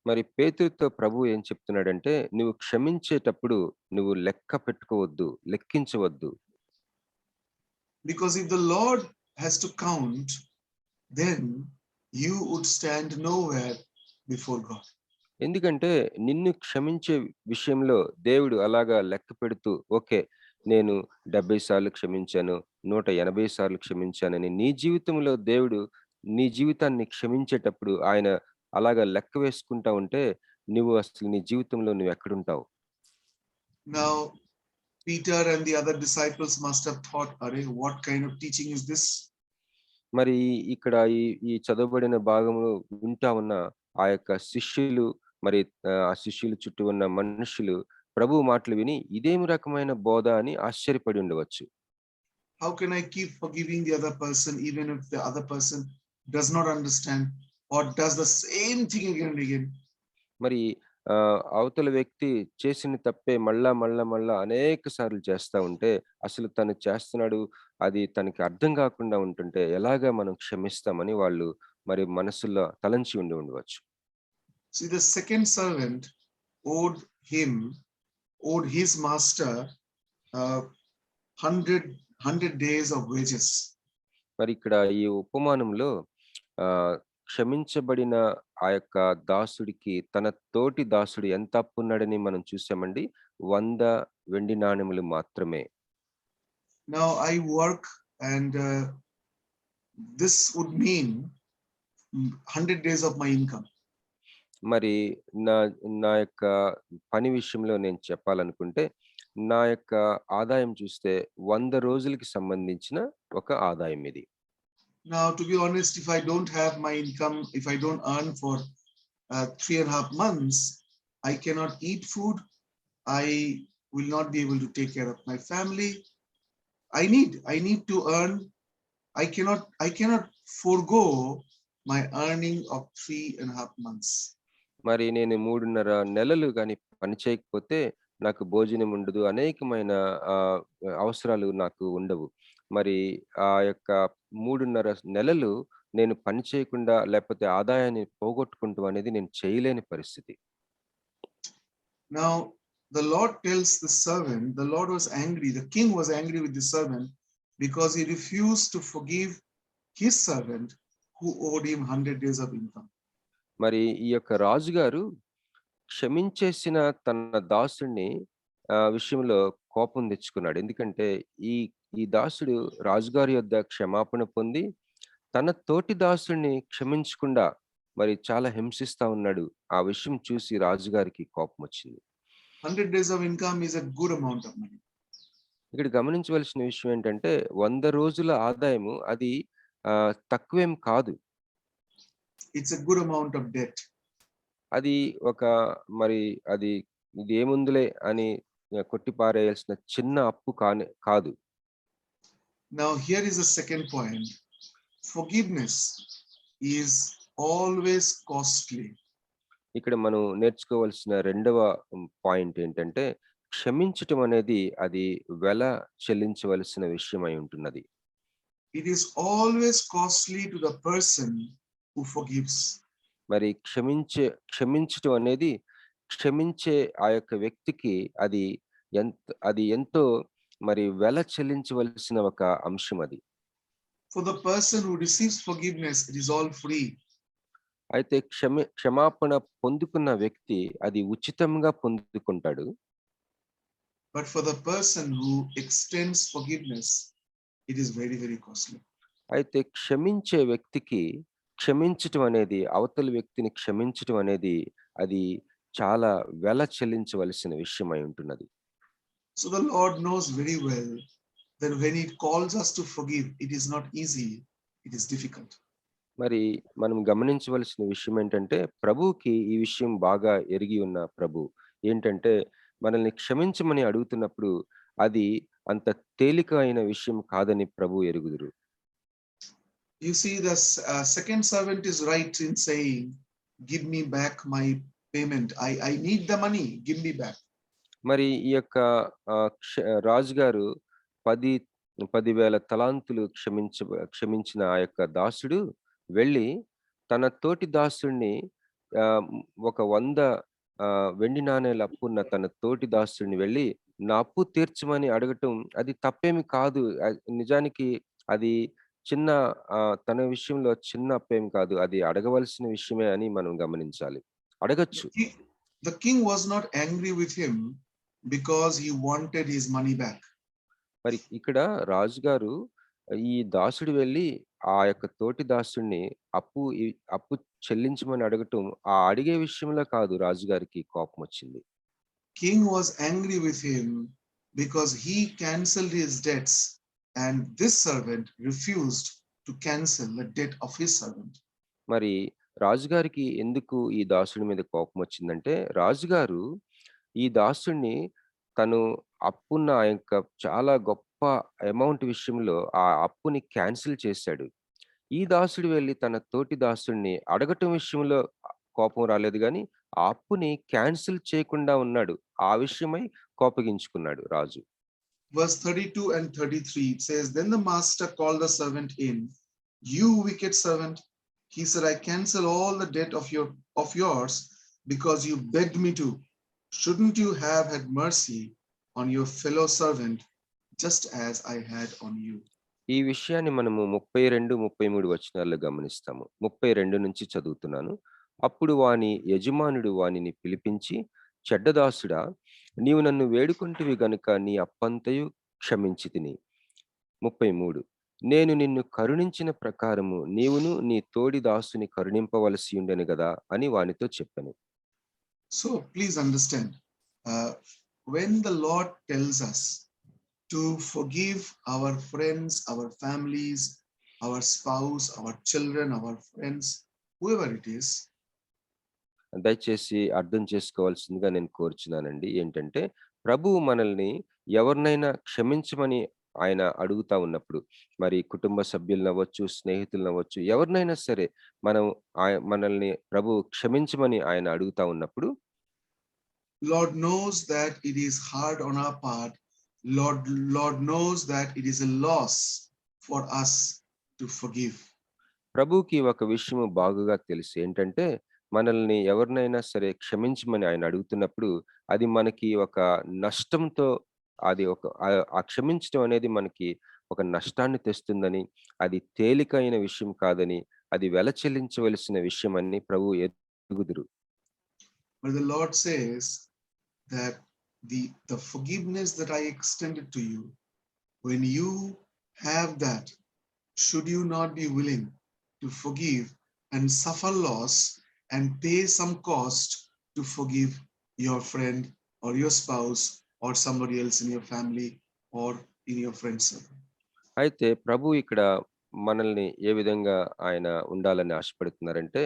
మరి పేతురుతో ప్రభు ఏం చెప్తున్నాడంటే, నువ్వు క్షమించేటప్పుడు నువ్వు లెక్క పెట్టుకోవద్దు, లెక్కించవద్దు. Because if the Lord has to count, then you would stand nowhere before God. ఎందుకంటే నిన్ను క్షమించే విషయంలో దేవుడు అలాగా లెక్క పెడుతూ, ఓకే, నేను 70 సార్లు క్షమించాను, 180 సార్లు క్షమించానని నీ జీవితంలో దేవుడు నీ జీవితాన్ని క్షమించేటప్పుడు ఆయన అలాగా లెక్క వేసుకుంటా ఉంటే నువ్వు అసలు నీ జీవితంలో నువ్వు ఎక్కడుంటావు? Now Peter and the other disciples must have thought, "Arey, what kind of teaching is this?" మరి ఇక్కడ ఈ చదవబడిన భాగంలో వింటా ఉన్న ఆ యొక్క శిష్యులు, మరి ఆ శిష్యుల చుట్టూ ఉన్న మనుషులు ప్రభు మాటలు విని ఇదేం రకమైన బోధ అని ఆశ్చర్యపడి ఉండవచ్చు. How can I keep forgiving the other person even if the other person does not understand or does the same thing again and again? మరి అవతల వ్యక్తి చేసిన తప్పే మళ్ళా అనేక సార్లు చేస్తా ఉంటే అసలు తను చేస్తున్నాడు అది తనకి అర్థం కాకుండా ఉంటుంటే ఎలాగా మనం క్షమిస్తామని వాళ్ళు మరి మనసులో తలంచి ఉండవచ్చు. See, the second servant owed his master 100 days of wages. మరి ఇక్కడ ఈ ఉపమానంలో క్షమించబడిన ఆ యొక్క దాసుడికి తన తోటి దాసుడు ఎంత అప్పున్నాడని మనం చూసామండి. 100 వెండి నాణెములు మాత్రమే. Now I work and this would mean 100 days of my income. మరి నా నా యొక్క పని విషయంలో నేను చెప్పాలనుకుంటే, నా యొక్క ఆదాయం చూస్తే 100 రోజులకి సంబంధించిన ఒక ఆదాయం ఇది. Now, to be honest, if I don't have my income, if I don't earn for 3.5 months, I cannot eat food. I will not be able to take care of my family. I need to earn. I cannot forego my earning of 3.5 months. మరి నేను 3.5 నెలలు గాని పని చేయకపోతే నాకు భోజనం ఉండదు. అనేకమైన అవసరాలు నాకు ఉండవు. మరి ఆ యొక్క 3.5 నెలలు నేను పని చేయకుండా లేకపోతే ఆదాయాన్ని పోగొట్టుకుంటూ అనేది నేను చేయలేని పరిస్థితి. Now the Lord tells the servant, the Lord was angry, the king was angry with the servant because he refused to forgive his servant who owed him 100 days of income. మరి ఈ యొక్క రాజుగారు క్షమించేసిన తన దాసుడిని విషయంలో కోపం తెచ్చుకున్నాడు. ఎందుకంటే ఈ దాసుడు రాజుగారి యొద్ద క్షమాపణ పొంది తన తోటి దాసుడిని క్షమించకుండా మరి చాలా హింసిస్తా ఉన్నాడు. ఆ విషయం చూసి రాజుగారికి కోపం వచ్చింది. 100 days of income is a good amount of money. ఇక్కడ గమనించవలసిన విషయం ఏంటంటే 100 రోజుల ఆదాయము అది తక్కువేం కాదు. It's a good amount of debt. అది అది ఇది ఏముందులే అని కొట్టిపారేయాల్సిన చిన్న అప్పు కాదు. Now here is the second point. Forgiveness is always costly. ఇక్కడ మనం నేర్చుకోవాల్సిన రెండవ పాయింట్ ఏంటంటే క్షమించటం అనేది అది వెల చెల్లించవలసిన విషయమై ఉంటున్నది. It is always costly to the person who forgives. మరి క్షమించటం అనేది క్షమించే ఆ యొక్క వ్యక్తికి అది ఎంతో మరి వెల చెల్లించవలసిన ఒక అంశం అది. For the person who receives forgiveness, it is all free. అయితే క్షమాపణ పొందుకున్న వ్యక్తి అది ఉచితంగా పొందుకుంటాడు. But for the person who extends forgiveness, it is very, very costly. అయితే క్షమించే వ్యక్తికి క్షమించటం అనేది అవతలి వ్యక్తిని క్షమించటం అనేది అది చాలా వెల చెల్లించవలసిన విషయమై ఉంటున్నది. So the Lord knows very well that when he calls us to forgive, it is not easy, it is difficult. మరి మనం గమనించవలసిన విషయం ఏంటంటే ప్రభువుకి ఈ విషయం బాగా ఎరిగి ఉన్న ప్రభు ఏంటంటే మనల్ని క్షమించమని అడుగుతున్నప్పుడు అది అంత తేలిక అయిన విషయం కాదని ప్రభు ఎరుగుదురు. You see, the second servant is right in saying, give me back my payment. I need the money, give me back. మరి ఈ యొక్క రాజుగారు 10,000 తలాంతులు క్షమించిన ఆ యొక్క దాసుడు వెళ్ళి తన తోటి దాసుడిని ఒక 100 వెండి నాణేల అప్పున్న తన తోటి దాసుడిని వెళ్ళి నా అప్పు తీర్చమని అడగటం అది తప్పేమి కాదు. నిజానికి అది చిన్న తన విషయంలో చిన్న అప్పేం కాదు. అది అడగవలసిన విషయమే అని మనం గమనించాలి. అడగచ్చు. The king was not angry with him because he wanted his money back. మరి ఇక్కడ రాజుగారు ఈ దాసుడు వెళ్ళి ఆ యొక్క తోటి దాసుడిని అప్పు చెల్లించమని అడగటం ఆ అడిగే విషయంలో కాదు రాజుగారికి కోపం వచ్చింది. King was angry with him because he cancelled his debts and this servant refused to cancel the debt of his servant. మరి రాజుగారికి ఎందుకు ఈ దాసుడి మీద కోపం వచ్చిందంటే రాజుగారు ఈ దాసుడిని తను అప్పున్న ఆ యొక్క చాలా గొప్ప అమౌంట్ విషయంలో ఆ అప్పుని క్యాన్సిల్ చేశాడు. ఈ దాసుడు వెళ్ళి తన తోటి దాసుడిని అడగటం విషయంలో కోపం రాలేదు కానీ ఆ అప్పుని క్యాన్సిల్ చేయకుండా ఉన్నాడు. ఆ విషయమై కోపగించుకున్నాడు రాజు. Verse 32 and 33 it says, then the master called the servant in. You wicked servant, he said, I cancel all the debt of yours because you begged me to. Shouldn't you have had mercy on your fellow servant just as I had on you? ఈ విషయాన్ని మనము 32, 33 వచనాల్లో గమనిస్తాము. 32 నుంచి చదువుతున్నాను. అప్పుడు వాని యజమానుడు వానిని పిలిపించి, చెడ్డదాసుడా, నీవు నన్ను వేడుకొంటివి గనుక నీ అప్పంతయు క్షమించితిని. 33 నేను నిన్ను కరుణించిన ప్రకారము నీవును నీ తోడి దాసుని కరుణింపవలసి ఉండెను గదా అని వానితో చెప్పెను. So please understand, when the Lord tells us to forgive our friends, our families, our spouse, our children, our friends, whoever it is, దయచేసి అర్థం చేసుకోవాల్సిందిగా నేను కోరుచున్నానండి. ఏంటంటే, ప్రభువు మనల్ని ఎవరినైనా క్షమించమని ఆయన అడుగుతా ఉన్నప్పుడు, మరి కుటుంబ సభ్యులనవ్వచ్చు, స్నేహితులనవ్వచ్చు, ఎవరినైనా సరే మనం మనల్ని ప్రభువు క్షమించమని ఆయన అడుగుతా ఉన్నప్పుడు, Lord knows that it is hard on our part. Lord knows that it is a loss for us to forgive. ప్రభువుకి ఒక విషయము బాగుగా తెలుసు. ఏంటంటే, మనల్ని ఎవరినైనా సరే క్షమించమని ఆయన అడుగుతున్నప్పుడు, అది మనకి ఒక నష్టంతో అది ఆ క్షమించడం అనేది మనకి ఒక నష్టాన్ని తెస్తుందని, అది తేలికైన విషయం కాదని, అది వెల చెల్లించవలసిన విషయమని ప్రభువు ఎరుగుదురు. But the Lord says that the forgiveness that I extended to you, when you have that, should you not be willing to forgive and suffer loss and pay some cost to forgive your friend or your spouse or somebody else in your family or in your friend circle? అయితే ప్రభువు ఇక్కడ మనల్ని ఏ విధంగా ఆయన ఉండాలని ఆశపడుతున్నారంటే,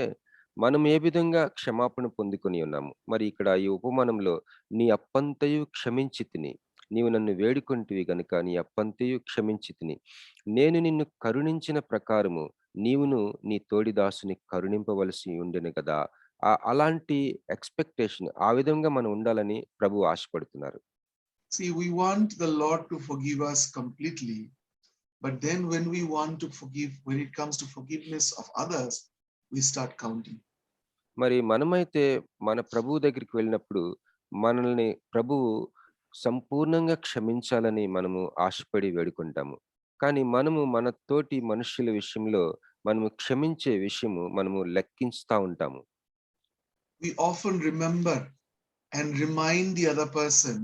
మనం ఏ విధంగా క్షమాపణ పొందుకొని ఉన్నాము. మరి ఇక్కడ ఈ ఉపమానంలో నీ అప్పంతయు క్షమించితిని. నీవు నన్ను వేడుకొంటివి గనుక నీ అప్పంతయు క్షమించితిని. నేను నిన్ను కరుణించిన ప్రకారము నీవును నీ తోడి దాసుని కరుణింపవలసి ఉండెను గదా! అలాంటి ఎక్స్‌పెక్టేషన్ ఆ విధంగా మనం ఉండాలని ప్రభువు ఆశపడుతున్నారు. See, we want the Lord to forgive us completely, but then when we want to forgive, when it comes to forgiveness of others, we start counting. మరి మనమైతే మన ప్రభువు దగ్గరికి వెళ్ళినప్పుడు మనల్ని ప్రభువు సంపూర్ణంగా క్షమించాలని మనము ఆశపడి వేడుకుంటాము. కానీ మనము మన తోటి మనుష్యుల విషయంలో మనము క్షమించే విషయము మనము లెక్కించుతా ఉంటాము. We often remember and remind the other person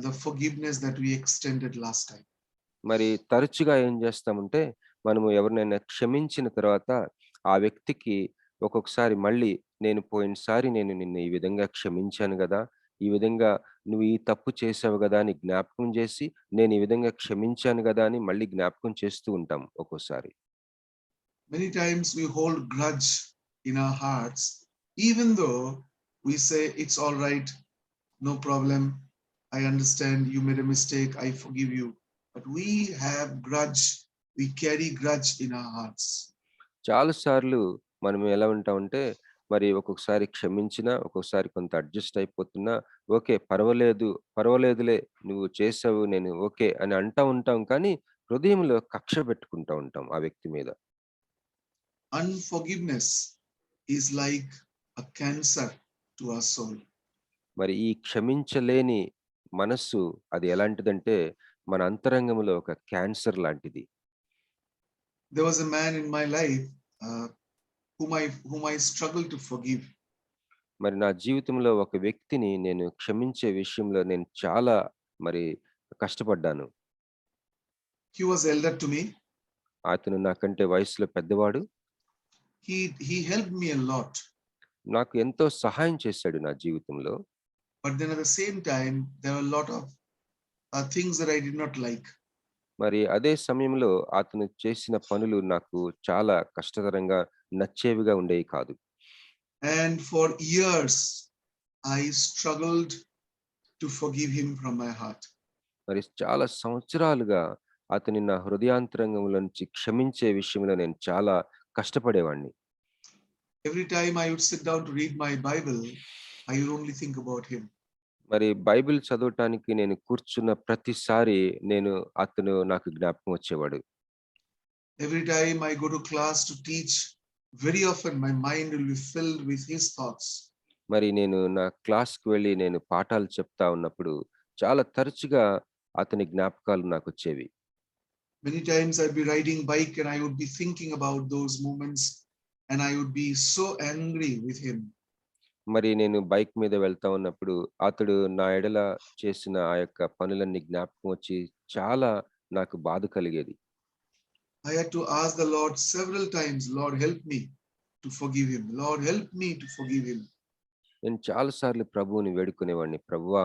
the forgiveness that we extended last time. మరి తరచుగా ఏం చేస్తామంటే, మనము ఎవరినైనా క్షమించిన తర్వాత ఆ వ్యక్తికి ఒక్కొక్కసారి మళ్ళీ పోయినసారి నేను నిన్ను ఈ విధంగా క్షమించాను గదా! ఈ విధంగా నువ్వు ఈ తప్పు చేశావు గదా! అని జ్ఞాపకం చేసి, నేను ఈ విధంగా క్షమించాను గదా! అని మళ్ళీ జ్ఞాపకం చేస్తూ ఉంటాం ఒక్కోసారి. Many times we hold grudge in our hearts, even though we say it's all right, no problem, I understand, you made a mistake, I forgive you. But we have grudge, we carry grudge in our hearts. చాలా సార్లు మనం ఎలా ఉంటామంటే, మరి ఒక్కొక్కసారి క్షమించినా, ఒక్కొక్కసారి కొంత adjust అయిపోతున్నా, okay, పర్వాలేదులే నువ్వు చేసావు, నేను ఓకే అని అంటా ఉంటాం. కానీ హృదయంలో కక్ష పెట్టుకుంటా ఉంటాం ఆ వ్యక్తి మీద. Unforgiveness is like a cancer to our soul. మరి ఈ క్షమించలేని మనస్సు అది ఎలాంటిదంటే, మన అంతరంగంలో ఒక క్యాన్సర్ లాంటిది. There was a man in my life whom I struggled to forgive. మరి నా జీవితంలో ఒక వ్యక్తిని నేను క్షమించే విషయంలో నేను చాలా మరి కష్టపడ్డాను. He was elder to me. అతను నాకంటే వయసులో పెద్దవాడు. He helped me a lot. నాకు ఎంతో సహాయం చేశాడు నా జీవితంలో. But then at the same time, there were a lot of things that I did not like. మరి అదే సమయంలో అతను చేసిన పనులు నాకు చాలా కష్టతరంగా నచ్చేవిగా ఉండేవి కాదు. And for years, I struggled to forgive him from my heart. మరి చాలా సంవత్సరాలుగా అతని నా హృదయాంతరంగంలో నుంచి క్షమించే విషయంలో నేను చాలా కష్టపడేవాడిని. Every time I would sit down to read my Bible, I would only think about him. మరి బైబిల్ చదవటానికి నేను కూర్చున్న ప్రతిసారి అతను నాకు జ్ఞాపకం వచ్చేవాడు. Every time I go to class to teach, very often my mind will be filled with his thoughts. మరి నేను నా క్లాస్‌కి వెళ్ళి నేను పాఠాలు చెప్తా ఉన్నప్పుడు చాలా తరచుగా అతని జ్ఞాపకాలు నాకొచ్చేవి. Many times I'd be riding bike and I would be thinking about those moments and I would be so angry with him. మరి నేను బైక్ మీద వెళ్తా ఉన్నప్పుడు అతడు నా ఎడల చేసిన ఆ యొక్క పనులన్నీ జ్ఞాపకం వచ్చి చాలా నాకు బాధ కలిగేది. I had to ask the Lord several times, Lord, help me to forgive him. Lord, help me to forgive him. నేను చాలా సార్లు ప్రభువుని వేడుకునేవాడిని. ప్రభువా,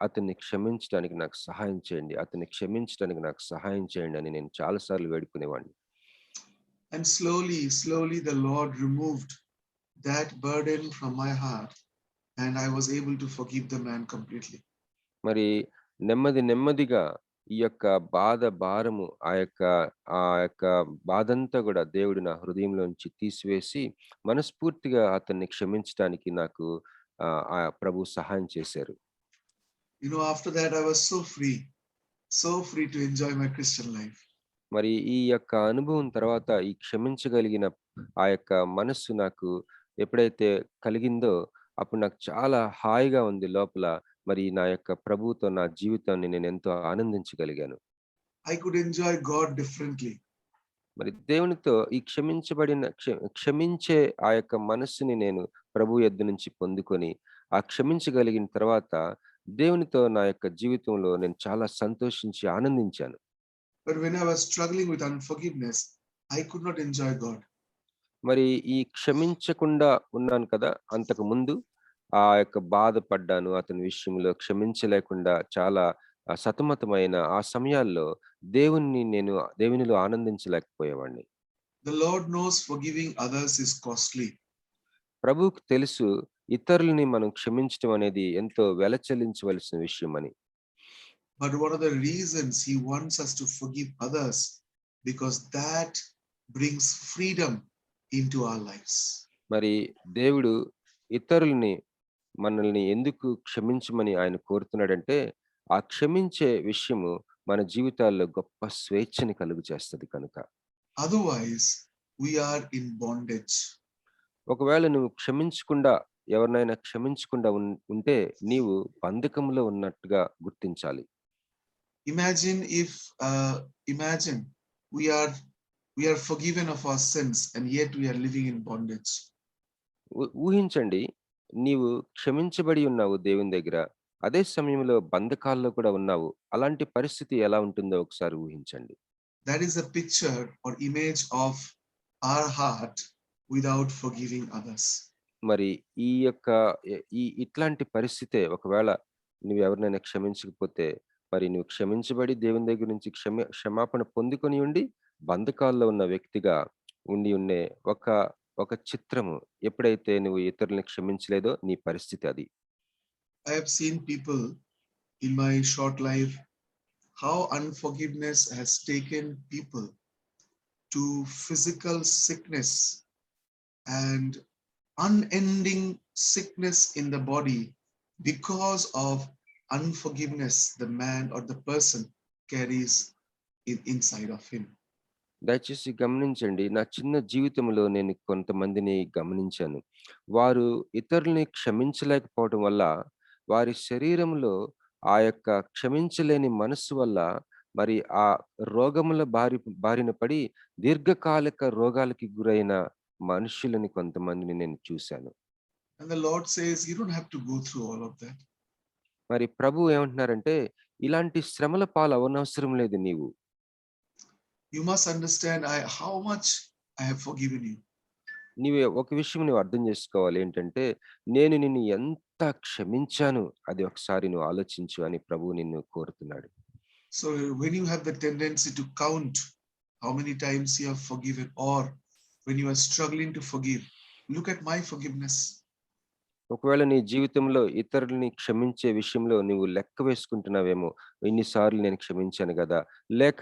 అతన్ని క్షమించడానికి నాకు సహాయం చేయండి. అతన్ని క్షమించడానికి నాకు సహాయం చేయండి అని నేను చాలా సార్లు వేడుకునేవాడిని. And slowly the Lord removed that burden from my heart and I was able to forgive the man completely. మరి నెమ్మదిగా ఈ యొక్క భారము ఆ యొక్క బాధంతా కూడా దేవుడు నా హృదయంలోంచి తీసివేసి మనస్ఫూర్తిగా అతన్ని క్షమించడానికి నాకు ఆ ప్రభు సహాయం చేశారు. You know, after that I was so free to enjoy my Christian life. మరి ఈ యొక్క అనుభవం తర్వాత ఈ క్షమించగలిగిన ఆ యొక్క మనస్సు నాకు ఎప్పుడైతే కలిగిందో అప్పుడు నాకు చాలా హాయిగా ఉంది లోపల. మరి నా యొక్క ప్రభువుతో నా జీవితాన్ని నేను ఎంతో ఆనందించగలిగాను. I could enjoy God differently. మరి దేవునితో ఈ క్షమించే ఆ యొక్క మనస్సుని నేను ప్రభు యొద్ద నుంచి పొందుకొని ఆ క్షమించగలిగిన తర్వాత దేవునితో నా యొక్క జీవితంలో నేను చాలా సంతోషించి ఆనందించాను. But when I was struggling with unforgiveness, I could not enjoy God. మరి ఈ క్షమించకుండా ఉన్నాను కదా, అంతకు ముందు ఆ యొక్క బాధపడ్డాను అతని విషయంలో, క్షమించలేకుండా చాలా సతమతమైన ఆ సమయాల్లో దేవునిలో ఆనందించలేకపోయేవాడిని. The Lord knows forgiving others is costly. ప్రభువుకు తెలుసు ఇతరులని మనం క్షమించడం అనేది ఎంతో వెల చెల్లించవలసిన విషయం అని. But one of the reasons he wants us to forgive others, because that brings freedom into our lives. మరి దేవుడు ఇతరులని మనల్ని ఎందుకు క్షమించమని ఆయన కోరుతున్నాడంటే ఆ క్షమించే విషయము మన జీవితాల్లో గొప్ప స్వేచ్ఛని కలుగు చేస్తుంది కనుక. Otherwise we are in bondage. ఒకవేళ నువ్వు ఎవరినైనా క్షమించకుండా ఉంటే నీవు బంధకంలో ఉన్నట్టుగా గుర్తించాలి. Imagine we are forgiven of our sins and yet we are living in bondage. ఊహించండి, నీవు క్షమించబడి ఉన్నావు దేవుని దగ్గర, అదే సమయంలో బంధకాల్లో కూడా ఉన్నావు. అలాంటి పరిస్థితి ఎలా ఉంటుందో ఒకసారి ఊహించండి. That is a picture or image of our heart without forgiving others. మరి ఇట్లాంటి పరిస్థితే ఒకవేళ నువ్వు ఎవరినైనా క్షమించకపోతే, మరి నువ్వు క్షమించబడి దేవుని దగ్గర నుంచి క్షమాపణ పొందుకొని ఉండి బంధకాల్లో ఉన్న వ్యక్తిగా ఉండే ఒక చిత్రము. ఎప్పుడైతే నువ్వు ఇతరులను క్షమించలేదో నీ పరిస్థితి అది. I have seen people in my short life how unforgiveness has taken people to physical sickness and unending sickness in the body because of unforgiveness the man or the person carries inside of him. దయచేసి గమనించండి, నా చిన్న జీవితంలో నేను కొంతమందిని గమనించాను. వారు ఇతరుల్ని క్షమించలేకపోవడం వల్ల వారి శరీరంలో ఆ యొక్క క్షమించలేని మనస్సు వల్ల మరి ఆ రోగముల బారిన పడి దీర్ఘకాలిక రోగాలకి గురైన మనుషులని కొంతమందిని నేను చూశాను. And the Lord says you don't have to go through all of that. మరి ప్రభు ఏమంటున్నారంటే ఇలాంటి శ్రమల పాలు అవనవసరం లేదు నీవు. You must understand how much I have forgiven you. నీవే ఒక విషయం నువ్వు అర్థం చేసుకోవాలి, ఏంటంటే నేను నిన్ను ఎంత క్షమించాను అది ఒకసారి నువ్వు ఆలోచించు అని ప్రభువు నిన్ను కోరుతున్నాడు. So when you have the tendency to count how many times you have forgiven, or when you are struggling to forgive, look at my forgiveness. ఒకవేళ నీ జీవితంలో ఇతరులని క్షమించే విషయంలో నువ్వు లెక్క వేసుకుంటున్నావేమో, ఇన్నిసార్లు నేను క్షమించాను కదా, లేక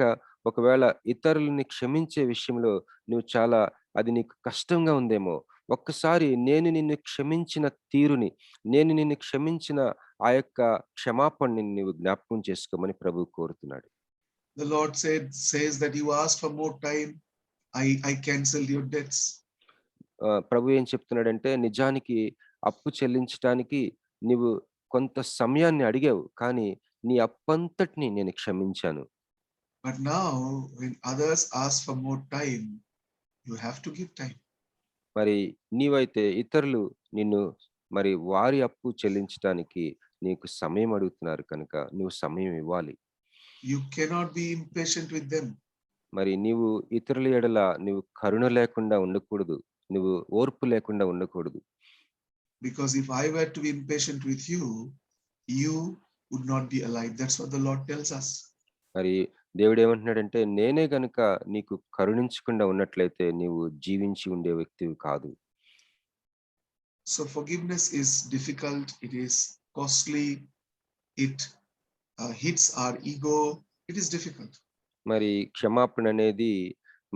ఒకవేళ ఇతరులని క్షమించే విషయంలో నువ్వు చాలా అది నీకు కష్టంగా ఉందేమో, ఒక్కసారి నేను నిన్ను క్షమించిన తీరుని, నేను నిన్ను క్షమించిన ఆ యొక్క క్షమాపణని నువ్వు జ్ఞాపకం చేసుకోమని ప్రభువు కోరుతున్నాడు. The Lord says that you ask for more time, I canceled your debts. ప్రభు ఏం చెప్తున్నాడంటే, నిజానికి అప్పు చెల్లించడానికి నీవు కొంత సమయాన్ని అడిగావు, కానీ నీ అప్పంతటిని నేను క్షమించాను. But now, when others ask for more time, you have to give time. మరి నీవైతే ఇతరులు నిన్ను మరి వారి అప్పు చెల్లించడానికి నీకు సమయం అడుగుతున్నారు కనుక నువ్వు సమయం ఇవ్వాలి. You cannot be impatient with them. మరి నీవు ఇతరుల ఎడల నువ్వు కరుణ లేకుండా ఉండకూడదు, నువ్వు ఓర్పు లేకుండా ఉండకూడదు. Because if I were to be impatient with you, you would not be alive. That's what the Lord tells us. మరి దేవుడు ఏమంటున్నాడంటే, నేనే గనుక నీకు కరుణించకుండా ఉన్నట్లయితే నీవు జీవించి ఉండే వ్యక్తివి కాదు. So forgiveness is difficult. It is costly. It hits our ego. It is difficult. మరి క్షమాపణ అనేది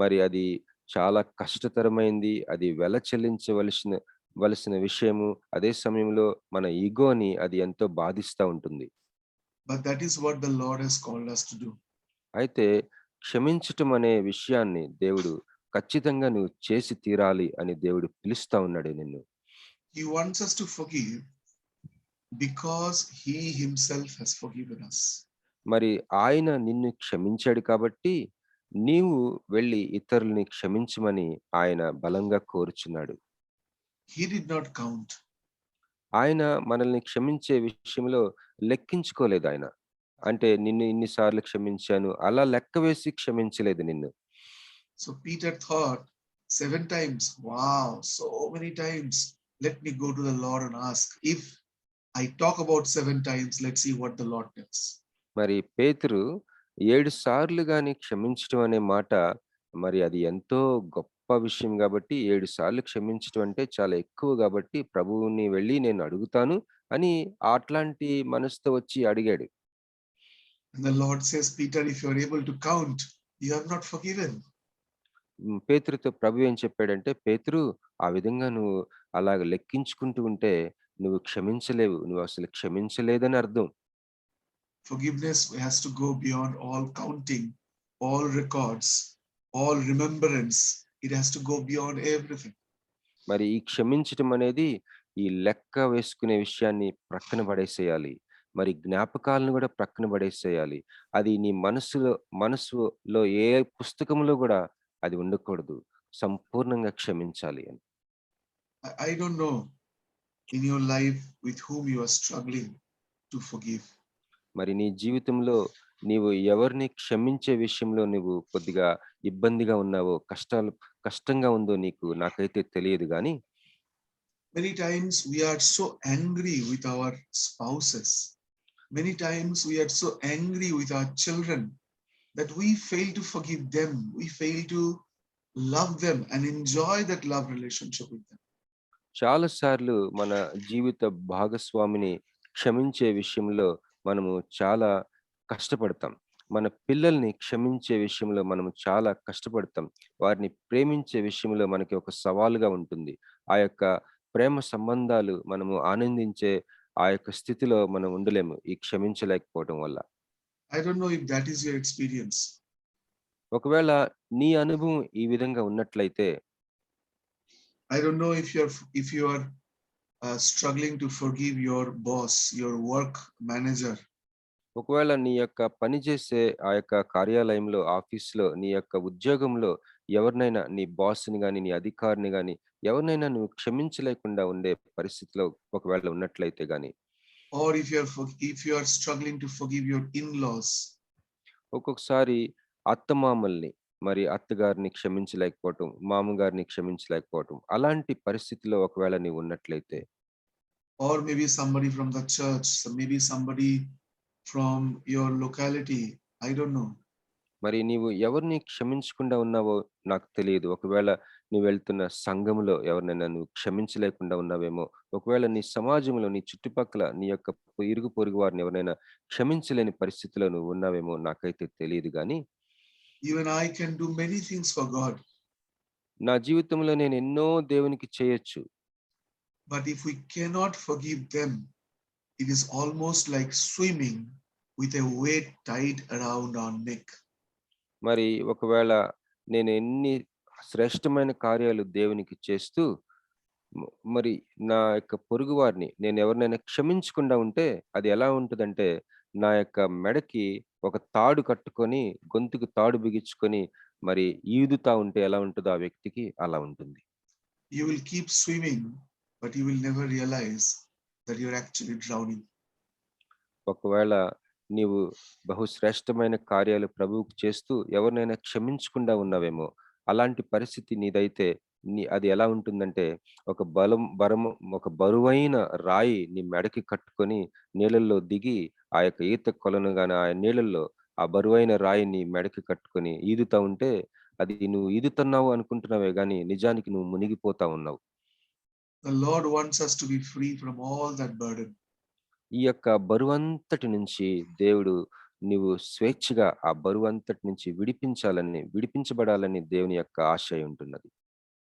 మరి అది చాలా కష్టతరమైంది, అది వెల చెల్లించవలసిన విషయము. అదే సమయంలో మన ఈగోని అది ఎంతో బాధిస్తూ ఉంటుంది. But that is what the Lord has called us to do. అయితే క్షమించటం అనే విషయాన్ని దేవుడు ఖచ్చితంగా నువ్వు చేసి తీరాలి అని దేవుడు పిలుస్తా ఉన్నాడు నిన్ను. He wants us to forgive because he himself has forgiven us. మరి ఆయన నిన్ను క్షమించాడు కాబట్టి నీవు వెళ్ళి ఇతరులని క్షమించమని ఆయన బలంగా కోరుచున్నాడు. He did not count. ఆయన మనల్ని క్షమించే విషయంలో లెక్కించుకోలేదు ఆయన. అంటే నిన్ను ఇన్నిసార్లు క్షమించాను అలా లెక్క వేసి క్షమించలేదు నిన్ను. So Peter thought 7 times, wow, so many times. Let me go to the Lord and ask. If I talk about 7 times, let's see what the Lord does. మరి పేతురు 7 సార్లు గాని క్షమించటం అనే మాట మరి అది ఎంతో గొప్ప విషయం కాబట్టి 7 సార్లు క్షమించటం అంటే చాలా ఎక్కువ కాబట్టి ప్రభువుని వెళ్ళి నేను అడుగుతాను అని అట్లాంటి మనసుతో వచ్చి అడిగాడు. And the Lord says, Peter, if you are able to count, you have not forgiven. పేతురుతో ప్రభు ఏం చెప్పాడంటే, పేతురు ఆ విధంగా నువ్వు అలాగ లెక్కించుకుంటూ ఉంటే నువ్వు క్షమించలేవు, నువ్వు అసలు క్షమించలేదని అర్థం. Forgiveness has to go beyond all counting, all records, all remembrance. It has to go beyond everything. మరి ఈ క్షమించటం అనేది ఈ లెక్క వేసుకునే విషయాన్ని ప్రక్కన పడేసేయాలి. మరి జ్ఞాపకాలను కూడా ప్రక్కన పడేసేయాలి. అది నీ మనసులో ఏ పుస్తకంలో కూడా అది ఉండకూడదు. సంపూర్ణంగా క్షమించాలి అని. I don't know in your life with whom you are struggling to forgive. మరి నీ జీవితంలో నీవు ఎవరిని క్షమించే విషయంలో నువ్వు కొద్దిగా ఇబ్బందిగా ఉన్నావో, కష్టంగా ఉందో నాకైతే తెలియదు గాని Many times we are so angry with our spouses. Many times we are so angry with our children that we fail to forgive them. We fail to love them and enjoy that love relationship with them. చాలా సార్లు మన జీవిత భాగస్వామిని క్షమించే విషయంలో మనము చాలా కష్టపడతాం. మన పిల్లల్ని క్షమించే విషయంలో మనము చాలా కష్టపడతాం. వారిని ప్రేమించే విషయంలో మనకి ఒక సవాలుగా ఉంటుంది. ఆ యొక్క ప్రేమ సంబంధాలు మనము ఆనందించే ఆ యొక్క స్థితిలో మనం ఉండలేము ఈ క్షమించలేకపోవడం వల్ల. I don't know if that is your experience. ఒకవేళ నీ అనుభవం ఈ విధంగా ఉన్నట్లయితే I don't know if you are struggling to forgive your boss, your work manager. ఒకవేళ నీ యొక్క పని చేసే ఆ యొక్క కార్యాలయంలో, ఆఫీస్‌లో, నీ యొక్క ఉద్యోగంలో ఎవరినైనా నీ బాస్‌ని గాని, నీ అధికారిని గాని ఎవరినైనా నువ్వు క్షమించలేకుండా ఉండే పరిస్థితిలో ఒకవేళ ఉన్నట్లయితే గాని, Or if you are struggling to forgive your in-laws. ఒక్కొక్కసారి అత్తమామల్ని మరి అత్తగారిని క్షమించలేకపోవటం, మామగారిని క్షమించలేకపోవటం అలాంటి పరిస్థితిలో ఒకవేళ నీవు ఉన్నట్లయితే, Or maybe somebody from the church, maybe somebody from your locality. I don't know. మరి నీవు ఎవరిని క్షమించకుండా ఉన్నావో నాకు తెలియదు. ఒకవేళ నువ్వు వెళ్తున్న సంఘంలో ఎవరినైనా నువ్వు క్షమించలేకుండా ఉన్నావేమో, ఒకవేళ నీ సమాజంలో, నీ చుట్టుపక్కల నీ యొక్క ఇరుగు పొరుగు వారిని ఎవరైనా క్షమించలేని పరిస్థితిలో నువ్వు ఉన్నావేమో నాకైతే తెలియదు గాని, Even I can do many things for God. నా జీవితంలో నేను ఎన్నో దేవునికి చేయొచ్చు. But if we cannot forgive them, it is almost like swimming with a weight tied around our neck. మరి ఒకవేళ నేను ఎన్ని శ్రేష్టమైన కార్యాలు దేవునికి చేస్తూ మరి నా యొక్క పొరుగు వారిని నేను ఎవరినైనా క్షమించకుండా ఉంటే అది ఎలా ఉంటుందంటే నా యొక్క మెడకి ఒక తాడు కట్టుకొని గొంతుకు తాడు బిగించుకొని మరి ఈదుతా ఉంటే ఎలా ఉంటుందో ఆ వ్యక్తికి అలా ఉంటుంది. You will keep swimming, but you will never realize that you're actually drowning. ఒకవేళ నీవు బహుశ్రేష్టమైన కార్యాలు ప్రభువుకు చేస్తూ ఎవరినైనా క్షమించకుండా ఉన్నావేమో, అలాంటి పరిస్థితి నీదైతే అది ఎలా ఉంటుందంటే ఒక బరువైన రాయి నీ మెడకి కట్టుకొని నీళ్ళల్లో దిగి ఆ యొక్క ఈత కొలను గాని ఆ నీళ్ళల్లో ఆ బరువైన రాయి నీ మెడకి కట్టుకొని ఈదుతా ఉంటే అది నువ్వు ఈదుతున్నావు అనుకుంటున్నావే గాని నిజానికి నువ్వు మునిగిపోతా ఉన్నావు. The Lord wants us to be free from all that burden. ఈ యొక్క బరువంతటి నుంచి దేవుడు నీవు స్వేచ్ఛగా ఆ బరువంతటి నుంచి విడిపించబడాలని దేవుని యొక్క ఆశ ఉంటున్నది.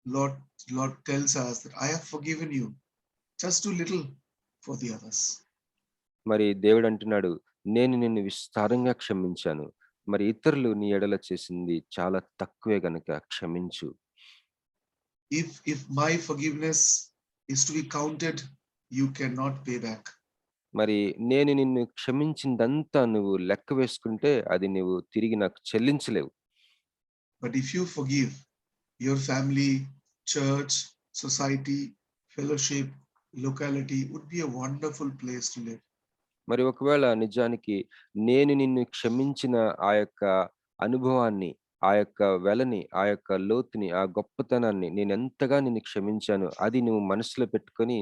Lord tells us that I have forgiven you. Just do little for the others. మరి దేవుడు అంటున్నాడు, నేను నిన్ను విస్తారంగా క్షమించాను, మరి ఇతరులు నీ ఎడల చేసింది చాలా తక్కువే గనుక క్షమించు. If my forgiveness is to be counted, you cannot pay back. మరి నేను నిన్ను క్షమించిందంతా నువ్వు లెక్క వేసుకుంటే అది నువ్వు తిరిగి నాకు చెల్లించలేవు. But if you forgive, your family, church, society, fellowship, locality would be a wonderful place to live. మరి ఒకవేళ నిజానికి నేను నిన్ను క్షమించిన ఆ యొక్క అనుభవాన్ని, ఆ యొక్క వెలని, ఆ యొక్క లోతుని, ఆ గొప్పతనాన్ని నేను ఎంతగా నిన్ను క్షమించాను అది నువ్వు మనసులో పెట్టుకొని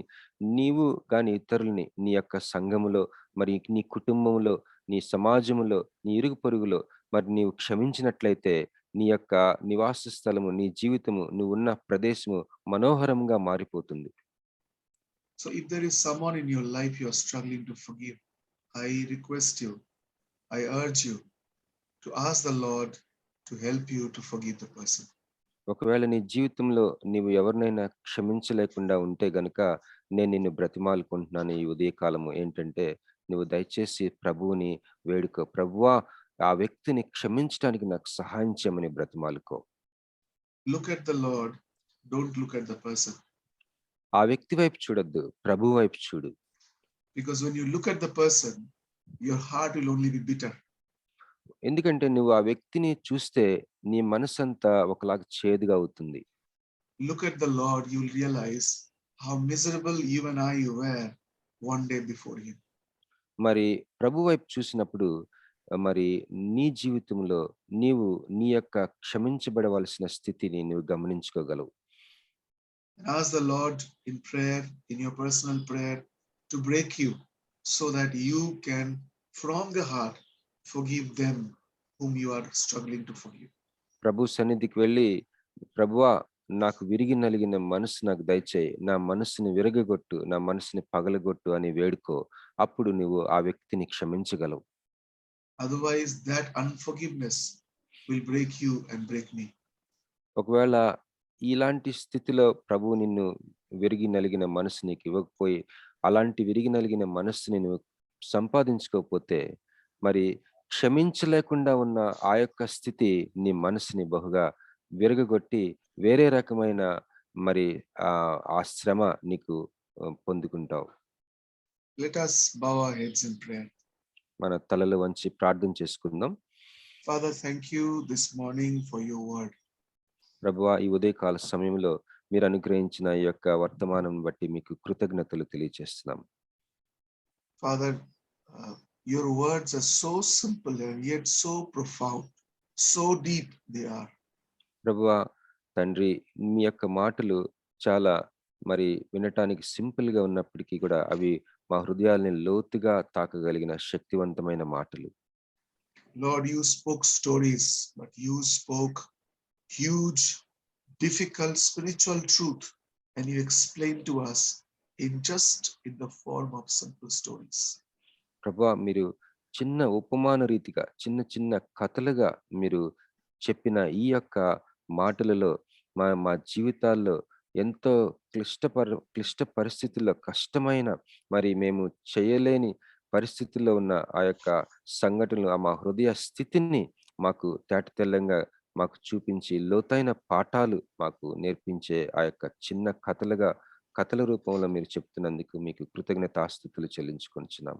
నీవు గాని ఇతరుల్ని నీ యొక్క సంఘములో, మరి నీ కుటుంబంలో, నీ సమాజములో, నీ ఇరుగు పొరుగులో మరి నీవు క్షమించినట్లయితే నీ యొక్క నివాస స్థలము, నీ జీవితము, నువ్వున్న ప్రదేశము మనోహరంగా మారిపోతుంది. So if there is someone in your life you are struggling to forgive, I request you, I urge you to ask the Lord to help you to forgive the person. ఒకవేళ నీ జీవితంలో నీవు ఎవరినైనా క్షమించలేకుండా ఉంటే గనుక నేను నిన్ను బ్రతిమాలుకుంటున్నాను ఈ ఉదయకాలము ఏంటంటే, నువ్వు దయచేసి ప్రభువుని వేడుకో, ప్రభువా ఆ వ్యక్తిని క్షమించడానికి నాకు సహాయం చేయమని బ్రతిమాలుకో. Look at the Lord, don't look at the person. ఆ వ్యక్తి వైపు చూడొద్దు, ప్రభు వైపు చూడు. Because when you look at the person, your heart will only be bitter. ఎందుకంటే నువ్వు ఆ వ్యక్తిని చూస్తే నీ మనసంతా ఒకలాగా చేదుగా అవుతుంది. Look at the Lord, you will realize how miserable you and I were one day before him. మరి ప్రభు వైపు చూసినప్పుడు మరి నీ జీవితంలో నీవు నీ యొక్క క్షమించబడవలసిన స్థితిని నువ్వు గమనించుకోగలవు. Ask the Lord in prayer, in your personal prayer, to break you so that you can from the heart forgive them whom you are struggling to forgive. ప్రభు సన్నిధికి వెళ్ళి, ప్రభువా నాకు విరిగి నలిగిన మనసు నాకు దయచేయి, నా మనసుని విరగగొట్టు, నా మనసుని పగలగొట్టు అని వేడుకో. అప్పుడు నువ్వు ఆ వ్యక్తిని క్షమించగలవు. Otherwise that unforgiveness will break you and break me. ఒకవేళ ఇలాంటి స్థితిలో ప్రభువు నిన్ను విరిగి నలిగిన మనసు నీకు ఇవ్వకపోయి అలాంటి విరిగి నలిగిన మనస్సుని నువ్వు సంపాదించుకోకపోతే మరి క్షమించలేకుండా ఉన్న ఆ యొక్క స్థితి నీ మనసుని బహుగా విరగగొట్టి వేరే రకమైన మరి ఆ శ్రమ నీకు పొందుకుంటావు. Let us bow our heads in prayer. మన తలలు వంచి ప్రార్థన చేసుకుందాం. Father, thank you this morning for your word. ప్రభువా ఈ ఉదయకాల సమయంలో మీరు అనుగ్రహించిన ఈ యొక్క వర్తమానం బట్టి మీకు కృతజ్ఞతలు తెలియజేస్తున్నాం. Father, your words are so simple and yet so profound, so deep they are. ప్రభువా తండ్రి, మీ యొక్క మాటలు చాలా మరి వినటానికి సింపుల్ గా ఉన్నప్పటికీ కూడా అవి మా హృదయాల్ని లోతుగా తాకగలిగిన శక్తివంతమైన మాటలు. Lord, you spoke stories, but you spoke huge, difficult spiritual truth, and you explained to us in the form of simple stories. ప్రభువా మీరు చిన్న ఉపమాన రీతిగా చిన్న చిన్న కథలుగా మీరు చెప్పిన ఈ యొక్క మాటలలో మా జీవితాల్లో ఎంతో క్లిష్ట పరిస్థితుల్లో కష్టమైన మరి మేము చేయలేని పరిస్థితుల్లో ఉన్న ఆ యొక్క సంఘటనలు మా హృదయ స్థితిని మాకు తేటతెల్లంగా మాకు చూపించి లోతైన పాఠాలు మాకు నేర్పించే ఆ యొక్క చిన్న కథల రూపంలో మీరు చెప్తున్నందుకు మీకు కృతజ్ఞతాస్తుతులు చెల్లించుకొనిచున్నాం.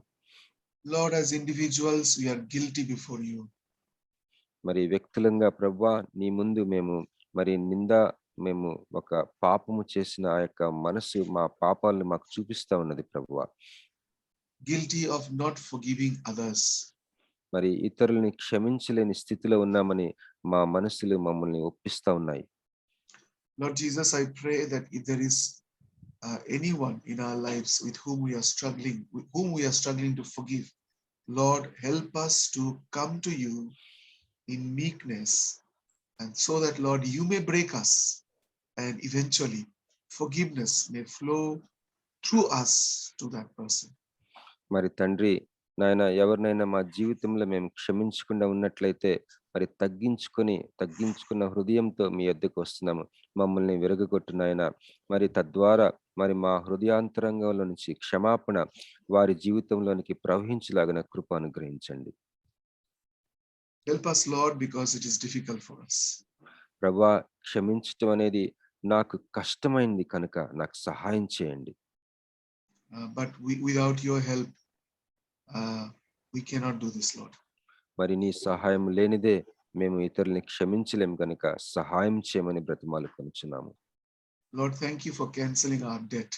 Lord, as individuals, we are guilty before you. మరి వ్యక్తులంగా ప్రభువా నీ ముందు మేము మరి మేము ఒక పాపము చేసిన ఆ యొక్క మనసు మా పాపాలను మాకు చూపిస్తా ఉన్నది ప్రభువా. Guilty of not forgiving others. మరి ఇతరులని క్షమించలేని స్థితిలో ఉన్నామని మా మనసులు మమ్మల్ని ఒప్పిస్తా ఉన్నాయి. Lord Jesus, I pray that if there is anyone in our lives with whom we are struggling to forgive, Lord, help us to come to you in meekness, and so that, Lord, you may break us, and eventually forgiveness may flow through us to that person. మరి తండ్రి నాయన ఎవరినైనా మా జీవితంలో మేము క్షమించకుండా ఉన్నట్లయితే మరి తగ్గించుకున్న హృదయంతో మీ యొద్దకు వస్తున్నాము. మమ్మల్ని విరగొట్టు నాయన. మరి తద్వారా మరి మా హృదయాంతరంగంలో నుంచి క్షమాపణ వారి జీవితంలోనికి ప్రవహించలాగిన కృప అనుగ్రహించండి. Help us, Lord, because it is difficult for us. ప్రభువా క్షమించటం అనేది నాకు కష్టమైంది కనుక నాకు సహాయం చేయండి. But without your help, we cannot do this, Lord. మరి నీ సహాయం లేనిదే మేము ఇతరుల్ని క్షమించలేం కనుక సహాయం చేయమని బ్రతిమాలుకొనుచున్నాము. Lord, thank you for canceling our debt.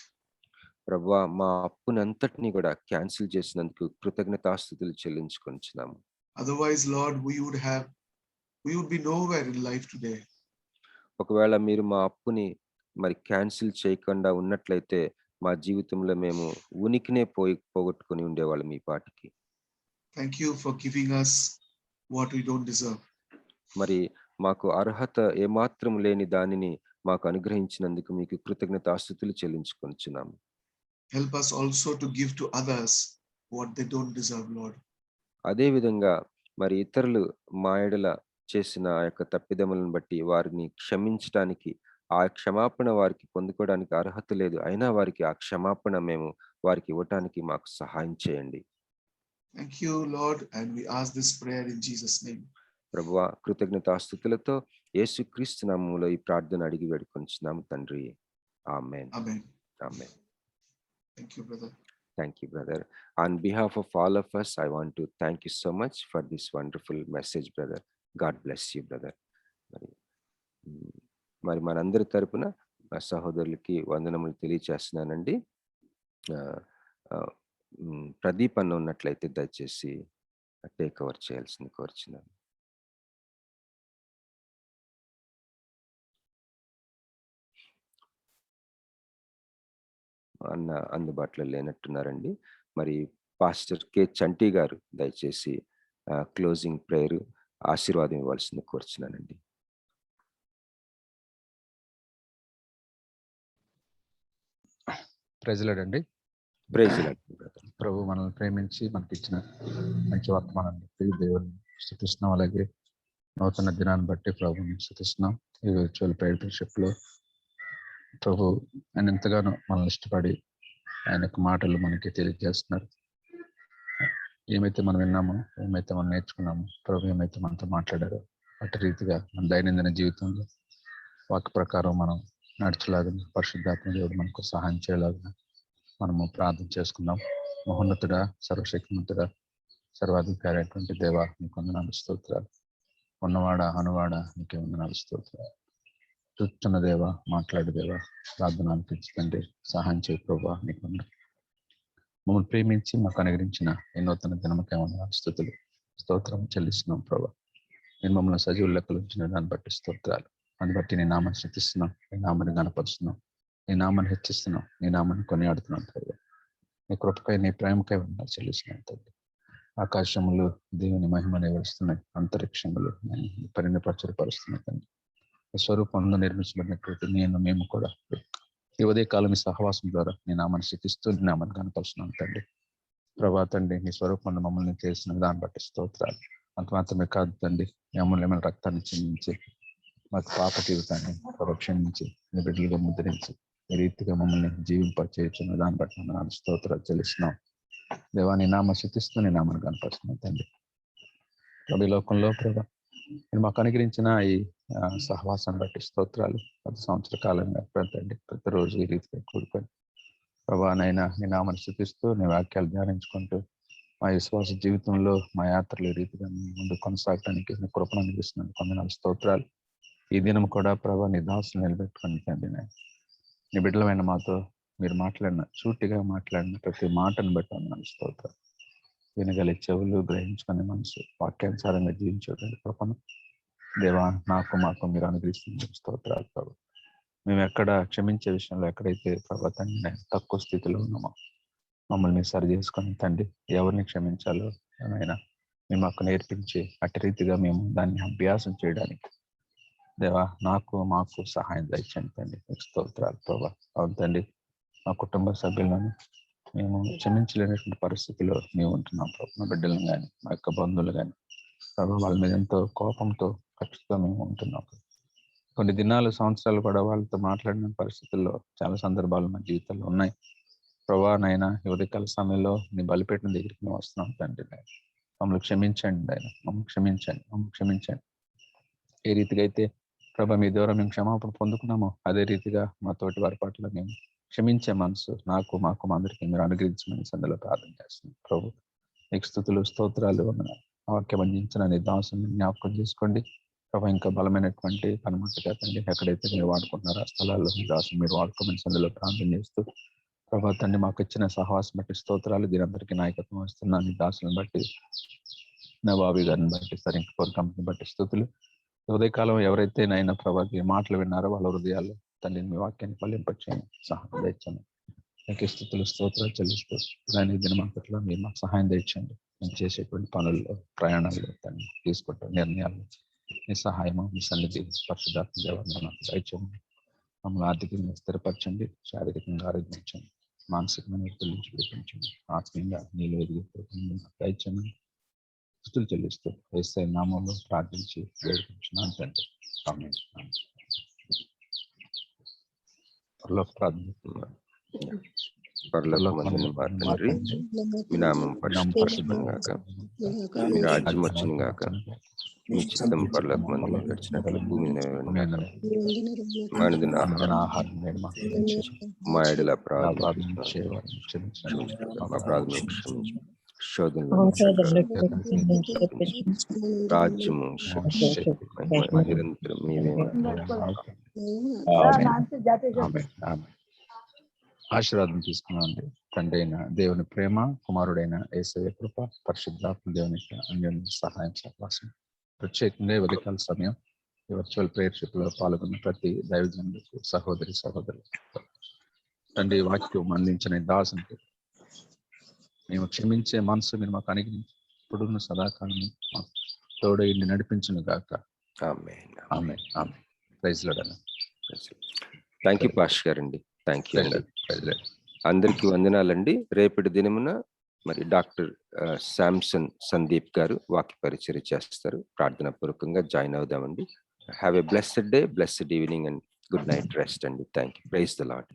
ప్రభువా మా అప్పునంతటిని కూడా క్యాన్సిల్ చేసినందుకు కృతజ్ఞతాస్తుతులు చెల్లించుకొనుచున్నాము. Otherwise, Lord, we would be nowhere in life today. ఒకవేళ మీరు మా అప్పుని మరి క్యాన్సిల్ చేయకుండా ఉన్నట్లయితే మా జీవితంలో మేము ఉనికినే పోగొట్టుకుని ఉండేవాళ్ళం ఈ పాటికి. Thank you for giving us what we don't deserve. మరి మాకు అర్హత ఏమాత్రం లేని దానిని మాకు అనుగ్రహించినందుకు మీకు కృతజ్ఞతాస్తుతులు చెల్లించుకొనుచున్నాము. Help us also to give to others what they don't deserve, Lord. అదే విధంగా మరి ఇతరులు మా ఎడల చేసిన ఆ యొక్క తప్పిదములను బట్టి వారిని క్షమించడానికి ఆ క్షమాపణ వారికి పొందుకోవడానికి అర్హత లేదు, అయినా వారికి ఆ క్షమాపణ మేము వారికి ఇవ్వటానికి మాకు సహాయం చేయండి. Thank you, Lord, and we ask this prayer in Jesus' name. ప్రభువా కృతజ్ఞతాస్తుతులతో యేసుక్రీస్తు నామములో ఈ ప్రార్థన అడిగి వేడుకొంచున్నాము తండ్రి. ఆమేన్. Amen. Amen. Thank you, brother. Thank you, brother. On behalf of all of us, I want to thank you so much for this wonderful message, brother. God bless you, brother. మరి మనందరి తరపున మా సహోదరులకి వందనములు తెలియచేస్తున్నానండి. ప్రదీప్ అన్న ఉన్నట్లయితే దయచేసి టేక్ ఓవర్ చేయాల్సింది కోరుచున్నాను. అన్న అందుబాటులో లేనట్టున్నారండి. మరి పాస్టర్ కె చంటి గారు దయచేసి క్లోజింగ్ ప్రేయర్ ఆశీర్వాదం ఇవ్వాల్సింది కోరుచున్నానండి. ప్రైజ్లాడండి. ప్రభు మనల్ని ప్రేమించి మనకి ఇచ్చిన మంచి వర్తమానాన్ని దేవుని స్తుతిస్తున్నాం. అలాగే నూతన దినాన్ని బట్టి ప్రభుని స్తుతిస్తున్నాం. ఈ వర్చువల్ ప్రేయర్షిప్ లో ప్రభు ఆయన ఎంతగానో మనల్ని ఇష్టపడి ఆయన యొక్క మాటలు మనకి తెలియజేస్తున్నారు. ఏమైతే మనం విన్నామో, ఏమైతే మనం నేర్చుకున్నామో, ప్రభు ఏమైతే మనతో మాట్లాడారో అటు రీతిగా మన దైనందిన జీవితంలో వాక్య ప్రకారం మనం నడుచులాగా పరిశుద్ధాత్మ దేవుడు మనకు సహాయం చేయలాగా మనము ప్రార్థన చేసుకుందాం. మహోన్నతుడా, సర్వశక్తిమంతుడా, సర్వాధికారి అయినటువంటి దేవా, నీకు వందనాలు స్తోత్రాలు. ఉన్నవాడా అనువాడా నీకే వందనాలు స్తోత్రాలు. చూస్తున్న దేవా, మాట్లాడు దేవా, ప్రార్థన అనిపించండి, సహాయం చేయ ప్రభా. నీకు మమ్మల్ని ప్రేమించి మాకు అనుగ్రహించిన ఈ నూతన దినమకే వందనాలు స్తుతులు స్తోత్రం చెల్లిస్తున్నాం ప్రభా. నేను మమ్మల్ని సజీవ లెక్కలు ఉంచిన దాన్ని బట్టి స్తోత్రాలు. దాన్ని బట్టి నీ నామాన్ని స్తుతిస్తున్నాం, నీ నామాన్ని గణపరుస్తున్నాం, నీ నామాన్ని హెచ్చిస్తున్నాం, నీ నామాన్ని కొనియాడుతున్నాం ప్రభా. నీ కృపకై నీ ప్రేమకై వందనాలు చెల్లిస్తున్నాం తండ్రి. ఆకాశములు దేవుని మహిమను వివరిస్తున్నాయి, అంతరిక్షములు పరిణపరచపరుస్తున్నాయి తండ్రి. స్వరూపంలో నిర్మించబడినటువంటి మేము కూడా ఈ ఉదయ కాలం సహవాసం ద్వారా నీ నామాన్ని స్తుతిస్తూ నీ నామాన్ని కనపరుస్తున్నాను తండ్రి. ప్రభా తండ్రి, నీ స్వరూపంలో మమ్మల్ని చేసిన దాన్ని బట్టి స్తోత్రాలు. అంత మాత్రమే కాదు తండ్రి, అమూల్యమైన రక్తాన్ని చెందించి మాకు పాప జీవితాన్ని క్షమించి నీ బిడ్డలుగా ముద్రించి ఈ రీతిగా మమ్మల్ని జీవింపచేయుచున్న దాన్ని బట్టి మనం స్తోత్రాలు చెల్లిస్తున్నాం దేవా. నీ నామ స్తుతిస్తూ నీ నామాన్ని కనపరుస్తున్నాం తండ్రి. ప్రభు లోకంలో ప్రభా నేను మాకు అనుగ్రహించిన ఈ సహవాసాన్ని బట్టి స్తోత్రాలు. 10 సంవత్సరాల కాలంగా తండ్రి ప్రతిరోజు ఈ రీతిగా కూడుకొని ప్రభా నైనా నీ నామాన్ని స్తుతిస్తూ నీ వాక్యాలు ధ్యానించుకుంటూ మా విశ్వాస జీవితంలో మా యాత్రలు ఈ రీతిగా మీ ముందు కొనసాగడానికి మీ కృపను అందిస్తున్నాను. కొందనాలు స్తోత్రాలు. ఈ దినం కూడా ప్రభా నీ దాసులు నిలబెట్టుకుని తండ్రి నాయన, నీ బిడ్డలమైన మాతో మీరు మాట్లాడిన సూటిగా మాట్లాడిన ప్రతి మాటను బట్టి వందనాలు స్తోత్రాలు. వినగలి చెవులు, గ్రహించుకునే మనసు, వాక్యానుసారంగా జీవించేటువంటి కృపను దేవా నాకు మాకు మీరు అనుగ్రహిస్తుంది. స్తోత్రాలు ప్రభు. మేము ఎక్కడ క్షమించే విషయంలో ఎక్కడైతే ప్రభా తండ్రి నాయన తక్కువ స్థితిలో ఉన్నామో మమ్మల్ని మీరు సరి చేసుకొని తండ్రి, ఎవరిని క్షమించాలో ఆయన మేము మాకు నేర్పించి అట్టి రీతిగా మేము దాన్ని అభ్యాసం చేయడానికి దేవా నాకు మాకు సహాయం దయచేయండి తండ్రి. మీకు స్తోత్రాలు ప్రభా. అవును తండ్రి, మా కుటుంబ సభ్యులను మేము క్షమించలేనటువంటి పరిస్థితిలో మేము ఉంటున్నాం ప్రభు. మా బిడ్డలను కానీ మా యొక్క బంధువులు కానీ ప్రభు వాళ్ళ మీద ఎంతో కోపంతో ఖచ్చితంగా మేము ఉంటున్నాం. కొన్ని దినాలు, సంవత్సరాలు కూడా వాళ్ళతో మాట్లాడిన పరిస్థితుల్లో చాలా సందర్భాలు మా జీవితంలో ఉన్నాయి ప్రభా. నాయన ఉదయకాల సమయంలో నీ బలిపేటన దగ్గరికి మేము వస్తున్నాం తండ్రి. మమ్మల్ని క్షమించండి ఆయన, మమ్మల్ని క్షమించండి, మమ్మల్ని క్షమించండి. ఏ రీతిగా అయితే ప్రభా మీ ద్వారా మేము క్షమాపణ పొందుకున్నామో అదే రీతిగా మా తోటి వారి పట్ల మేము క్షమించే మనసు నాకు మాకు మా అందరికీ మీరు అనుగ్రహించమని సందులో ప్రార్థన చేస్తున్నాం ప్రభు. నీకు స్తుతులు స్తోత్రాలు. వాక్యం అందించిన నీ దాసుని జ్ఞాపకం చేసుకోండి ప్రభా. ఇంకా బలమైనటువంటి పనిముట్టుగా తండ్రి ఎక్కడైతే మీరు వాడుకుంటున్నారో ఆ స్థలాల్లో మీ దాసుని మీరు వాడుకోమని సందులో ప్రార్థన చేస్తూ ప్రభా తండ్రి మాకు ఇచ్చిన సహవాసం బట్టి స్తోత్రాలు. దీనందరికీ నాయకత్వం వస్తున్న నీ దాసులను బట్టి, నవాబీ గారిని బట్టి, సరింక ఫోర్ కంపెనీ బట్టి స్థుతులు. ఉదయకాలం ఎవరైతే నాయన ప్రభా ఈ మాటలు విన్నారో వాళ్ళ హృదయాల్లో తండ్రి మీ వాక్యాన్ని ఫలింపచేయండి, సహాయం తెచ్చండి. మీకు స్థుతులు స్తోత్రాలు చెల్లిస్తూ దాని దినమంతట్లో మీరు మాకు సహాయం తెచ్చండి. మేము చేసేటువంటి పనుల్లో, ప్రయాణాల్లో తండ్రి తీసుకుంటాం నిర్ణయాలు మీ సహాయము, మీ సన్నిధి పరిశుద్ధాత్మ దేవాన్ని మాకు దయచేయండి. మమ్మల్ని ఆర్థికంగా స్థిరపరచండి, శారీరకంగా ఆరోగ్యించండి, మానసికమైన ఒత్తిడి విడిపించండి, ఆత్మీయంగా నీళ్ళు ఎదిగి దయచేయండి. స్తుతులు చెల్లిస్తూ యేసయ్య నామములో ప్రార్థించి వేడుకుంటున్నాను తండ్రి. ఆమేన్. పరలోకమందున్న మా తండ్రి, మీ నామం పరిశుద్ధం గాక, మీ రాజ్యం వచ్చును గాక, మీ చిత్తం పరలోకమందు నెరవేర్చినట్లు భూమి మీద ఉండును. మా అనుదిన ఆహారం మా యెడల అపరాధములను క్షమించు, శోధనలో రాజ్యము శక్తి నిరంతరం మీవే. ఆశీర్వాదం తీసుకున్నాండి. తండ్రి అయిన దేవుని ప్రేమ, కుమారుడైన యేసయ్య కృప, పరిశుద్ధాత్మ దేవుని అన్యోన్య సహాయం సహవాసం, ప్రత్యేకంగా ఉదయకాల సమయం ఈ వర్చువల్ ప్రేయర్షిప్ లో పాల్గొన్న ప్రతి దైవజనులకు, సహోదరి సహోదరులు తండ్రి వాక్యం అందించిన దాసునికి మేము క్షమించే మనసు మీరు మాకు అనుగ్రహించి ఇప్పుడున్న సదాకాలం తోడు ఇండి నడిపించును గాక. ఆమేన్. ఆమేన్. ఆమేన్. Praise Lord. Thank you pastor గారండి. థ్యాంక్ యూ అండి. అందరికీ వందనాలండి. రేపటి దినమున మరి డాక్టర్ శాంసన్ సందీప్ గారు వాక్య పరిచర్య చేస్తారు. ప్రార్థన పూర్వకంగా జాయిన్ అవుదామండి. Have a blessed day, blessed evening and good night rest అండి. Thank you. Praise the lord.